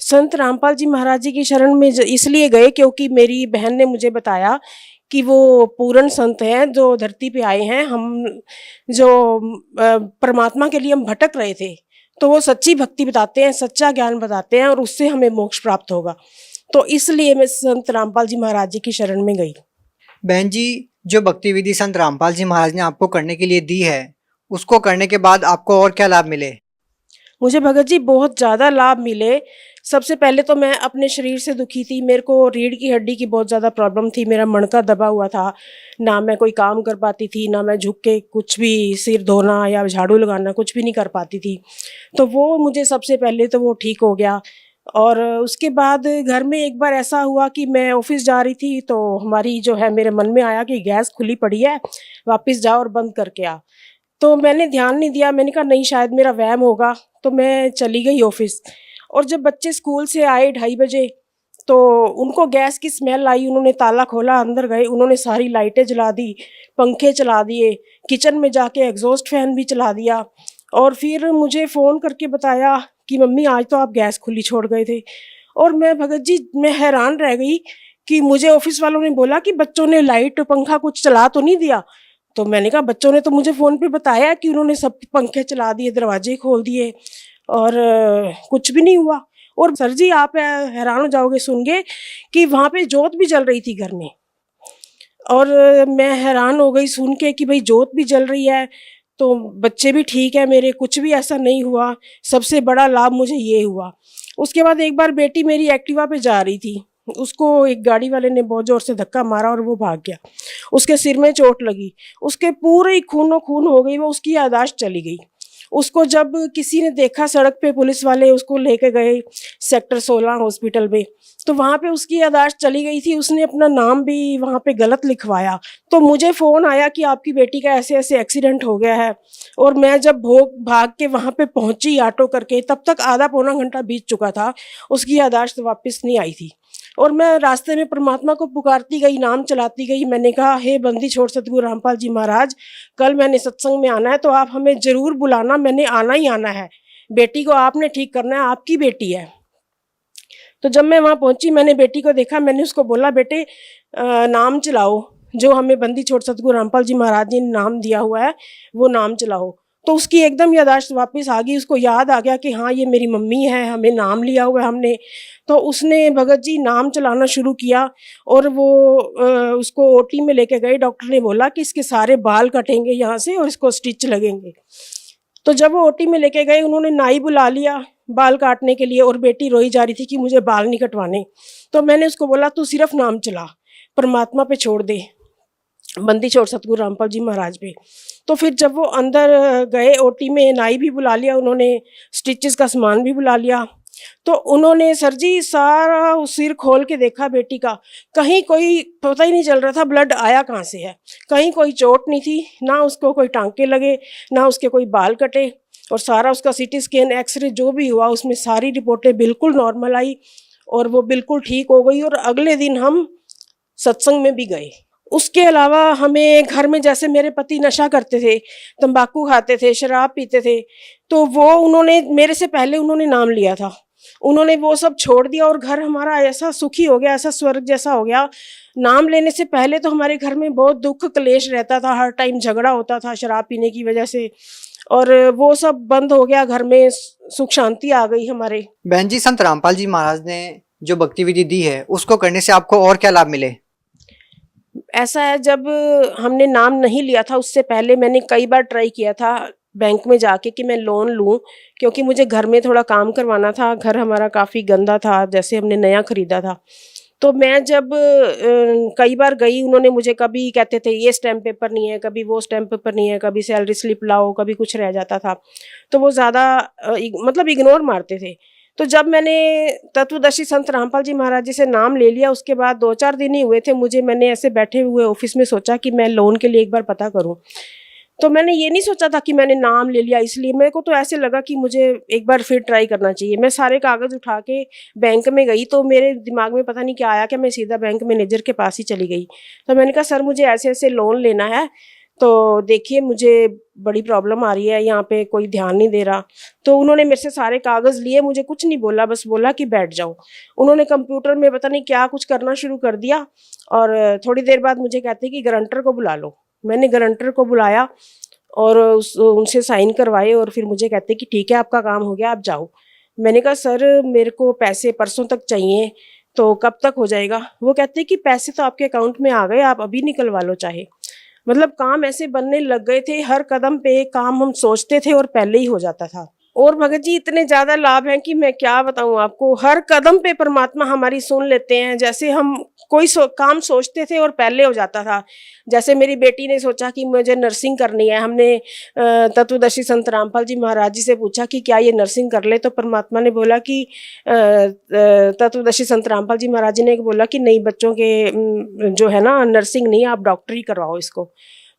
संत रामपाल जी महाराज जी की शरण में इसलिए गए क्योंकि मेरी बहन ने मुझे बताया कि वो पूर्ण संत हैं जो धरती पे आए हैं। हम जो परमात्मा के लिए हम भटक रहे थे, तो वो सच्ची भक्ति बताते हैं, सच्चा ज्ञान बताते हैं और उससे हमें मोक्ष प्राप्त होगा। तो इसलिए मैं संत रामपाल जी महाराज जी की शरण में गई। बहन जी, जो भक्ति विधि संत रामपाल जी महाराज ने आपको करने के लिए दी है, उसको करने के बाद आपको और क्या लाभ मिले? मुझे भगत जी बहुत ज़्यादा लाभ मिले। सबसे पहले तो मैं अपने शरीर से दुखी थी। मेरे को रीढ़ की हड्डी की बहुत ज़्यादा प्रॉब्लम थी। मेरा मणका दबा हुआ था, ना मैं कोई काम कर पाती थी, ना मैं झुक के कुछ भी सिर धोना या झाड़ू लगाना कुछ भी नहीं कर पाती थी। तो वो मुझे सबसे पहले तो वो ठीक हो गया। और उसके बाद घर में एक बार ऐसा हुआ कि मैं ऑफिस जा रही थी, तो हमारी जो है मेरे मन में आया कि गैस खुली पड़ी है, वापस जाओ और बंद करके आ। तो मैंने ध्यान नहीं दिया, मैंने कहा नहीं शायद मेरा वहम होगा, तो मैं चली गई ऑफिस। और जब बच्चे स्कूल से आए 2:30 बजे, तो उनको गैस की स्मेल आई। उन्होंने ताला खोला, अंदर गए, उन्होंने सारी लाइटें जला दी, पंखे चला दिए, किचन में जाके एग्जॉस्ट फैन भी चला दिया और फिर मुझे फ़ोन करके बताया कि मम्मी आज तो आप गैस खुली छोड़ गए थे। और मैं भगत जी मैं हैरान रह गई कि मुझे ऑफिस वालों ने बोला कि बच्चों ने लाइट पंखा कुछ चला तो नहीं दिया। तो मैंने कहा बच्चों ने तो मुझे फ़ोन पे बताया कि उन्होंने सब पंखे चला दिए, दरवाजे खोल दिए और कुछ भी नहीं हुआ। और सर जी आप हैरान हो जाओगे सुन के कि वहाँ पे जोत भी जल रही थी घर में। और मैं हैरान हो गई सुन के कि भाई जोत भी जल रही है, तो बच्चे भी ठीक है मेरे, कुछ भी ऐसा नहीं हुआ। सबसे बड़ा लाभ मुझे ये हुआ। उसके बाद एक बार बेटी मेरी एक्टिवा पे जा रही थी, उसको एक गाड़ी वाले ने बहुत ज़ोर से धक्का मारा और वो भाग गया। उसके सिर में चोट लगी, उसके पूरे खूनो खून हो गई, वो उसकी याददाश्त चली गई। उसको जब किसी ने देखा सड़क पे, पुलिस वाले उसको लेके गए सेक्टर 16 हॉस्पिटल में, तो वहाँ पे उसकी याददाश्त चली गई थी। उसने अपना नाम भी वहाँ पे गलत लिखवाया। तो मुझे फ़ोन आया कि आपकी बेटी का ऐसे ऐसे एक्सीडेंट हो गया है। और मैं जब भाग के वहाँ पे पहुँची ऑटो करके, तब तक आधा पौना घंटा बीत चुका था, उसकी याददाश्त वापस नहीं आई थी। और मैं रास्ते में परमात्मा को पुकारती गई, नाम चलाती गई। मैंने कहा हे बंदी छोड़ सतगुरु रामपाल जी महाराज, कल मैंने सत्संग में आना है, तो आप हमें ज़रूर बुलाना, मैंने आना ही आना है। बेटी को आपने ठीक करना है, आपकी बेटी है। तो जब मैं वहाँ पहुँची, मैंने बेटी को देखा, मैंने उसको बोला बेटे नाम चलाओ, जो हमें बंदी छोड़ सतगुरु रामपाल जी महाराज जी ने नाम दिया हुआ है वो नाम चलाओ। तो उसकी एकदम याददाश्त वापस आ गई, उसको याद आ गया कि हाँ ये मेरी मम्मी है, हमें नाम लिया हुआ है हमने। तो उसने भगत जी नाम चलाना शुरू किया और वो उसको ओटी में लेके गए। डॉक्टर ने बोला कि इसके सारे बाल कटेंगे यहाँ से और इसको स्टिच लगेंगे। तो जब वो ओटी में लेके गए, उन्होंने नाई बुला लिया बाल काटने के लिए और बेटी रोई जा रही थी कि मुझे बाल नहीं कटवाने। तो मैंने उसको बोला तू सिर्फ नाम चला, परमात्मा पे छोड़ दे, बंदी छोड़ सतगुरु रामपाल जी महाराज पे। तो फिर जब वो अंदर गए ओटी में, नाई भी बुला लिया उन्होंने, स्टिचेस का सामान भी बुला लिया। तो उन्होंने सर जी सारा सिर खोल के देखा बेटी का, कहीं कोई पता ही नहीं चल रहा था ब्लड आया कहाँ से है। कहीं कोई चोट नहीं थी, ना उसको कोई टांके लगे, ना उसके कोई बाल कटे। और सारा उसका सीटी स्कैन, एक्सरे जो भी हुआ उसमें सारी रिपोर्टें बिल्कुल नॉर्मल आई और वो बिल्कुल ठीक हो गई। और अगले दिन हम सत्संग में भी गए। उसके अलावा हमें घर में, जैसे मेरे पति नशा करते थे, तंबाकू खाते थे, शराब पीते थे, तो वो उन्होंने मेरे से पहले उन्होंने नाम लिया था उन्होंने वो सब छोड़ दिया और घर हमारा ऐसा सुखी हो गया, ऐसा स्वर्ग जैसा हो गया। नाम लेने से पहले तो हमारे घर में बहुत दुख क्लेश रहता था, हर टाइम झगड़ा होता था शराब पीने की वजह से, और वो सब बंद हो गया, घर में सुख शांति आ गई हमारे। बहन जी, संत रामपाल जी महाराज ने जो भक्ति विधि दी है उसको करने से आपको और क्या लाभ मिले? ऐसा है, जब हमने नाम नहीं लिया था उससे पहले मैंने कई बार ट्राई किया था बैंक में जाके कि मैं लोन लूं, क्योंकि मुझे घर में थोड़ा काम करवाना था। घर हमारा काफ़ी गंदा था, जैसे हमने नया खरीदा था। तो मैं जब कई बार गई, उन्होंने मुझे कभी कहते थे ये स्टैम्प पेपर नहीं है, कभी वो स्टैम्प पेपर नहीं है, कभी सैलरी स्लिप लाओ, कभी कुछ रह जाता था। तो वो ज़्यादा मतलब इग्नोर मारते थे। तो जब मैंने तत्वदर्शी संत रामपाल जी महाराज जी से नाम ले लिया, उसके बाद 2-4 दिन ही हुए थे मुझे, मैंने ऐसे बैठे हुए ऑफिस में सोचा कि मैं लोन के लिए एक बार पता करूं। तो मैंने ये नहीं सोचा था कि मैंने नाम ले लिया, इसलिए मेरे को तो ऐसे लगा कि मुझे एक बार फिर ट्राई करना चाहिए। मैं सारे कागज़ उठा के बैंक में गई, तो मेरे दिमाग में पता नहीं क्या आया कि मैं सीधा बैंक मैनेजर के पास ही चली गई। तो मैंने कहा सर मुझे ऐसे ऐसे लोन लेना है, तो देखिए मुझे बड़ी प्रॉब्लम आ रही है, यहाँ पे कोई ध्यान नहीं दे रहा। तो उन्होंने मेरे से सारे कागज़ लिए, मुझे कुछ नहीं बोला, बस बोला कि बैठ जाओ। उन्होंने कंप्यूटर में पता नहीं क्या कुछ करना शुरू कर दिया, और थोड़ी देर बाद मुझे कहते कि गारंटर को बुला लो। मैंने गारंटर को बुलाया और उनसे साइन करवाए, और फिर मुझे कहते कि ठीक है आपका काम हो गया, आप जाओ। मैंने कहा सर मेरे को पैसे परसों तक चाहिए, तो कब तक हो जाएगा? वो कहते कि पैसे तो आपके अकाउंट में आ गए, आप अभी निकलवा लो चाहे। मतलब काम ऐसे बनने लग गए थे, हर कदम पे काम हम सोचते थे और पहले ही हो जाता था। और भगत जी इतने ज़्यादा लाभ हैं कि मैं क्या बताऊं आपको। हर कदम पे परमात्मा हमारी सुन लेते हैं। जैसे हम कोई काम सोचते थे और पहले हो जाता था। जैसे मेरी बेटी ने सोचा कि मुझे नर्सिंग करनी है, हमने तत्वदर्शी संत रामपाल जी महाराज जी से पूछा कि क्या ये नर्सिंग कर ले, तो परमात्मा ने बोला कि तत्वदर्शी संत रामपाल जी महाराज जी ने बोला कि नहीं, बच्चों के जो है ना नर्सिंग नहीं, आप डॉक्टरी करवाओ इसको।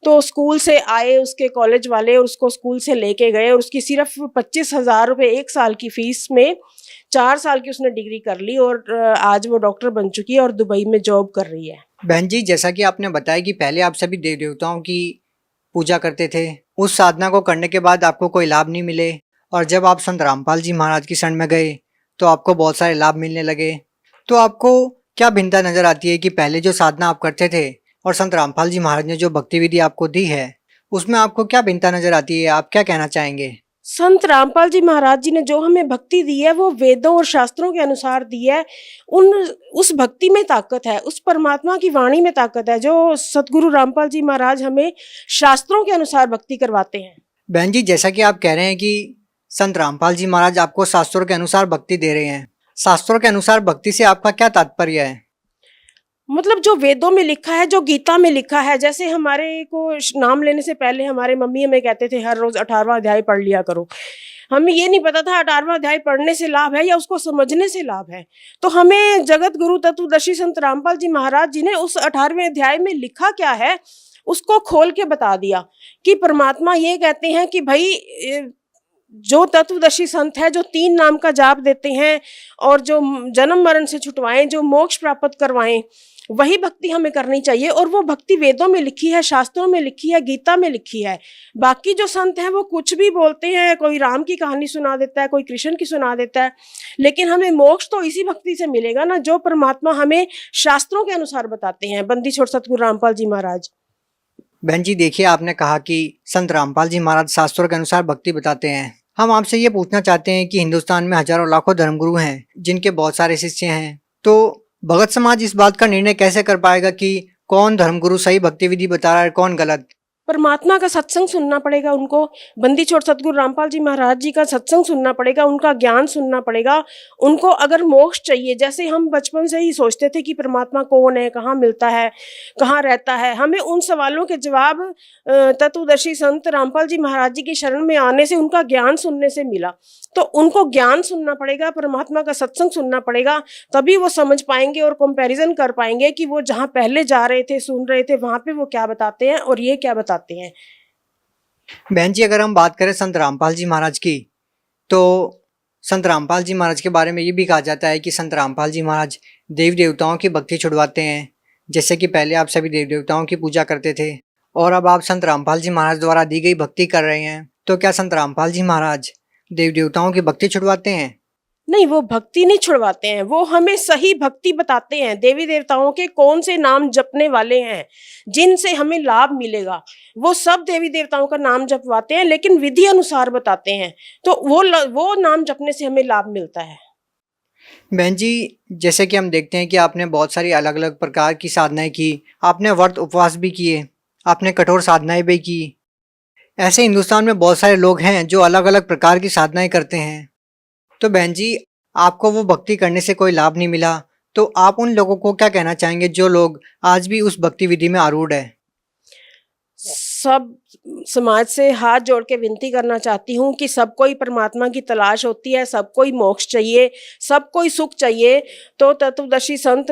तो स्कूल से आए उसके कॉलेज वाले और उसको स्कूल से लेके गए, और उसकी सिर्फ 25,000 रुपये 1 साल की फीस में 4 साल की उसने डिग्री कर ली, और आज वो डॉक्टर बन चुकी है और दुबई में जॉब कर रही है। बहन जी, जैसा कि आपने बताया कि पहले आप सभी देव देवताओं की पूजा करते थे, उस साधना को करने के बाद आपको कोई लाभ नहीं मिले, और जब आप संत रामपाल जी महाराज की शरण में गए तो आपको बहुत सारे लाभ मिलने लगे। तो आपको क्या भिन्नता नजर आती है कि पहले जो साधना आप करते थे और संत रामपाल जी महाराज ने जो भक्ति विधि आपको दी है, उसमें आपको क्या भिन्नता नजर आती है? आप क्या कहना चाहेंगे? संत रामपाल जी महाराज जी ने जो हमें भक्ति दी है वो वेदों और शास्त्रों के अनुसार दी है। उस भक्ति में ताकत है, उस परमात्मा की वाणी में ताकत है, जो सतगुरु रामपाल जी महाराज हमें शास्त्रों के अनुसार भक्ति करवाते हैं। बहन जी, जैसा कि आप कह रहे हैं कि संत रामपाल जी महाराज आपको शास्त्रों के अनुसार भक्ति दे रहे हैं, शास्त्रों के अनुसार भक्ति से आपका क्या तात्पर्य है? मतलब जो वेदों में लिखा है, जो गीता में लिखा है। जैसे हमारे को नाम लेने से पहले हमारे मम्मी हमें कहते थे हर रोज 18वां अध्याय पढ़ लिया करो। हमें ये नहीं पता था 18वां अध्याय पढ़ने से लाभ है या उसको समझने से लाभ है। तो हमें जगत गुरु तत्वदर्शी संत रामपाल जी महाराज जी ने उस 18वें अध्याय में लिखा क्या है उसको खोल के बता दिया कि परमात्मा ये कहते हैं कि भाई जो तत्वदर्शी संत है, जो 3 नाम का जाप देते हैं और जो जन्म मरण से छुटवाएं, जो मोक्ष प्राप्त करवाएं, वही भक्ति हमें करनी चाहिए। और वो भक्ति वेदों में लिखी है, शास्त्रों में लिखी है, गीता में लिखी है। बाकी जो संत हैं वो कुछ भी बोलते हैं, कोई राम की कहानी सुना देता है, कोई कृष्ण की सुना देता है, लेकिन हमें मोक्ष तो इसी भक्ति से मिलेगा ना जो परमात्मा हमें शास्त्रों के अनुसार बताते हैं, बंदी छोड़ सतगुरु रामपाल जी महाराज। बहन जी, देखिए आपने कहा कि संत रामपाल जी महाराज शास्त्रों के अनुसार भक्ति बताते हैं। हम आपसे ये पूछना चाहते हैं कि हिंदुस्तान में हजारों लाखों धर्मगुरु हैं जिनके बहुत सारे शिष्य हैं, तो भगत समाज इस बात का निर्णय कैसे कर पाएगा कि कौन धर्मगुरु सही भक्ति विधि बता रहा है, कौन गलत? परमात्मा का सत्संग सुनना पड़ेगा उनको। बंदी छोड़ सतगुरु रामपाल जी महाराज जी का सत्संग सुनना पड़ेगा, उनका ज्ञान सुनना पड़ेगा। उनको अगर मोक्ष चाहिए, जैसे हम बचपन से ही सोचते थे कि परमात्मा कौन है, कहाँ मिलता है, कहाँ रहता है, हमें उन सवालों के जवाब तत्वदर्शी संत रामपाल जी महाराज जी की शरण में आने से, उनका ज्ञान सुनने से मिला। तो उनको ज्ञान सुनना पड़ेगा, परमात्मा का सत्संग सुनना पड़ेगा, तभी वो समझ पाएंगे और कंपैरिजन कर पाएंगे कि वो जहाँ पहले जा रहे थे, सुन रहे थे, वहां पे वो क्या बताते हैं और ये क्या बताते हैं। बहन जी, अगर हम बात करें संत रामपाल जी महाराज की, तो संत रामपाल जी महाराज के बारे में ये भी कहा जाता है कि संत रामपाल जी महाराज देव देवताओं की भक्ति छुड़वाते हैं। जैसे कि पहले आप सभी देव देवताओं की पूजा करते थे और अब आप संत रामपाल जी महाराज द्वारा दी गई भक्ति कर रहे हैं, तो क्या संत रामपाल जी महाराज देव देवताओं की भक्ति छुड़वाते हैं? नहीं, वो भक्ति नहीं छुड़वाते हैं, वो हमें सही भक्ति बताते हैं। देवी देवताओं के कौन से नाम जपने वाले हैं जिनसे हमें लाभ मिलेगा, वो सब देवी देवताओं का नाम जपवाते हैं, लेकिन विधि अनुसार बताते हैं। तो वो नाम जपने से हमें लाभ मिलता है। बहन जी, जैसे कि हम देखते हैं कि आपने बहुत सारी अलग अलग प्रकार की साधनाएं की, आपने व्रत उपवास भी किए, आपने कठोर साधनाएं भी की। ऐसे हिंदुस्तान में बहुत सारे लोग हैं जो अलग अलग प्रकार की साधनाएं करते हैं। तो बहन जी, आपको वो भक्ति करने से कोई लाभ नहीं मिला, तो आप उन लोगों को क्या कहना चाहेंगे जो लोग आज भी उस भक्ति विधि में आरूढ़ है? सब समाज से हाथ जोड़ के विनती करना चाहती हूँ कि सबको ही परमात्मा की तलाश होती है, सबको ही मोक्ष चाहिए, सबको ही सुख चाहिए। तो तत्वदर्शी संत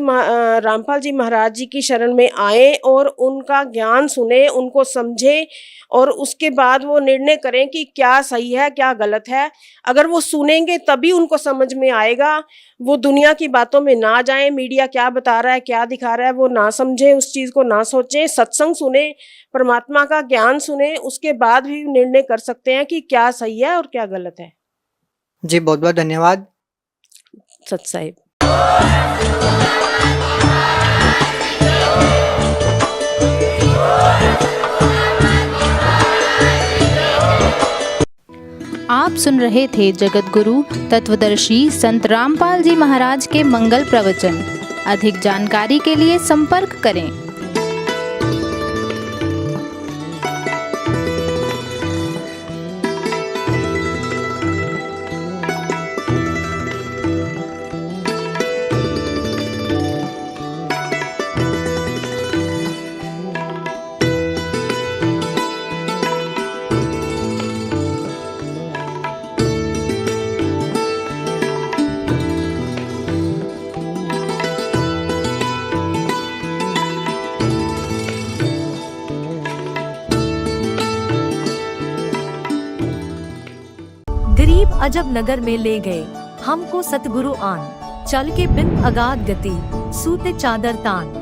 रामपाल जी महाराज जी की शरण में आए और उनका ज्ञान सुने, उनको समझे और उसके बाद वो निर्णय करें कि क्या सही है क्या गलत है। अगर वो सुनेंगे तभी उनको समझ में आएगा। वो दुनिया की बातों में ना जाएं, मीडिया क्या बता रहा है क्या दिखा रहा है वो ना समझें, उस चीज़ को ना सोचें, सत्संग सुने, परमात्मा का ज्ञान सुने, उसके बाद भी निर्णय कर सकते हैं कि क्या सही है और क्या गलत है। जी बहुत बहुत धन्यवाद। सत साहिब। आप सुन रहे थे जगत गुरु तत्वदर्शी संत रामपाल जी महाराज के मंगल प्रवचन। अधिक जानकारी के लिए संपर्क करें। गरीब अजब नगर में ले गए हमको सतगुरु आन, चल के बिन अगाध गति सूते चादर तान।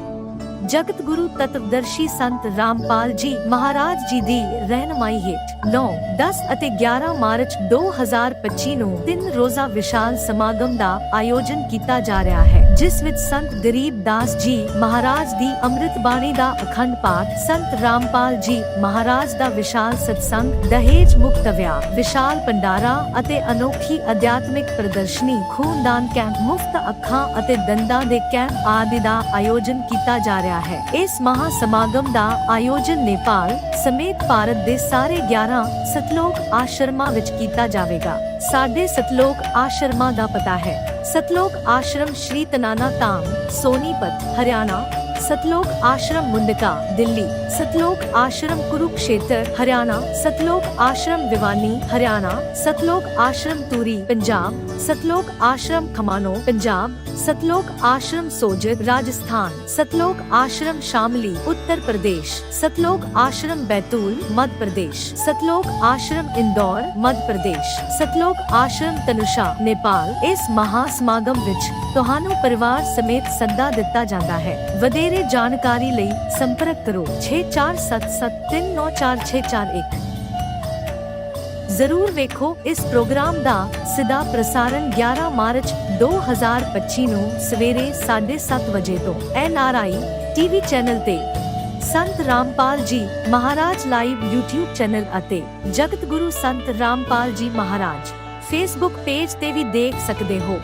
जगत गुरु तत्वदर्शी संत रामपाल जी महाराज जी ਦੀ ਰਹਿਨਮਾਈ ਹੇਠ 9, 10 ਅਤੇ 11 ਮਾਰਚ 2025 ਨੂੰ 3 ਰੋਜ਼ਾ ਵਿਸ਼ਾਲ ਸਮਾਗਮ ਦਾ ਆਯੋਜਨ ਕੀਤਾ ਜਾ ਰਿਹਾ ਹੈ, ਜਿਸ ਵਿੱਚ ਸੰਤ ਗਰੀਬ ਦਾਸ ਜੀ ਮਹਾਰਾਜ ਦੀ ਅੰਮ੍ਰਿਤ ਬਾਣੀ ਦਾ ਅਖੰਡ ਪਾਠ, ਸੰਤ ਰਾਮਪਾਲ ਜੀ ਮਹਾਰਾਜ ਦਾ ਵਿਸ਼ਾਲ ਸਤਸੰਗ, ਦਹੇਜ ਮੁਕਤ ਵਿਆਹ, ਵਿਸ਼ਾਲ ਭੰਡਾਰਾ ਅਤੇ ਅਨੋਖੀ ਅਧਿਆਤਮਿਕ ਪ੍ਰਦਰਸ਼ਨੀ, ਖੂਨਦਾਨ ਕੈਂਪ, ਮੁਫਤ ਅੱਖਾਂ ਅਤੇ ਦੰਦਾਂ ਦੇ ਕੈਂਪ ਆਦਿ ਦਾ ਆਯੋਜਨ ਕੀਤਾ ਜਾ ਰਿਹਾ ਹੈ। ਇਸ ਮਹਾ ਸਮਾਗਮ ਦਾ ਆਯੋਜਨ ਨੇਪਾਲ ਸਮੇਤ ਭਾਰਤ ਦੇ ਸਾਰੇ 11 ਸਤਲੋਕ ਆਸ਼ਰਮਾਂ ਵਿੱਚ ਕੀਤਾ ਜਾਵੇਗਾ। ਸਾਡੇ ਸਤਲੋਕ ਆਸ਼ਰਮਾਂ ਦਾ ਪਤਾ ਹੈ: ਸਤਲੋਕ ਆਸ਼ਰਮ ਸ਼੍ਰੀ ਤਨਾਨਾ ਧਾਮ, ਸੋਨੀਪਤ, ਹਰਿਆਣਾ। सतलोक आश्रम मुंडका, दिल्ली। सतलोक आश्रम कुरुक्षेत्र, हरियाणा। सतलोक आश्रम भिवानी, हरियाणा। सतलोक आश्रम तूरी, पंजाब। सतलोक आश्रम खमानो, पंजाब। सतलोक आश्रम सोजत, राजस्थान। सतलोक आश्रम शामली, उत्तर प्रदेश। सतलोक आश्रम बैतूल, मध्य प्रदेश। सतलोक आश्रम इंदौर, मध्य प्रदेश। सतलोक आश्रम तनुषा, नेपाल। इस महा समागम विच ਤੁਹਾਨੂੰ ਪਰਿਵਾਰ ਸਮੇਤ ਸੱਦਾ ਦਿੱਤਾ ਜਾਂਦਾ ਹੈ। ਵਧੇਰੇ ਜਾਣਕਾਰੀ ਲਈ ਸੰਪਰਕ ਕਰੋ 6477394641। ਜ਼ਰੂਰ ਵੇਖੋ ਇਸ ਪ੍ਰੋਗਰਾਮ ਦਾ ਸਿੱਧਾ ਪ੍ਰਸਾਰਣ 11 ਮਾਰਚ 2025 ਨੂੰ ਸਵੇਰੇ 7:30 ਵਜੇ ਤੋਂ NRI TV ਚੈਨਲ ਤੇ, ਸੰਤ ਰਾਮਪਾਲ ਜੀ ਮਹਾਰਾਜ ਲਾਈਵ YouTube ਚੈਨਲ ਅਤੇ ਜਗਤ ਗੁਰੂ ਸੰਤ ਰਾਮਪਾਲ ਜੀ ਮਹਾਰਾਜ Facebook ਪੇਜ ਤੇ ਵੀ ਦੇਖ ਸਕਦੇ ਹੋ।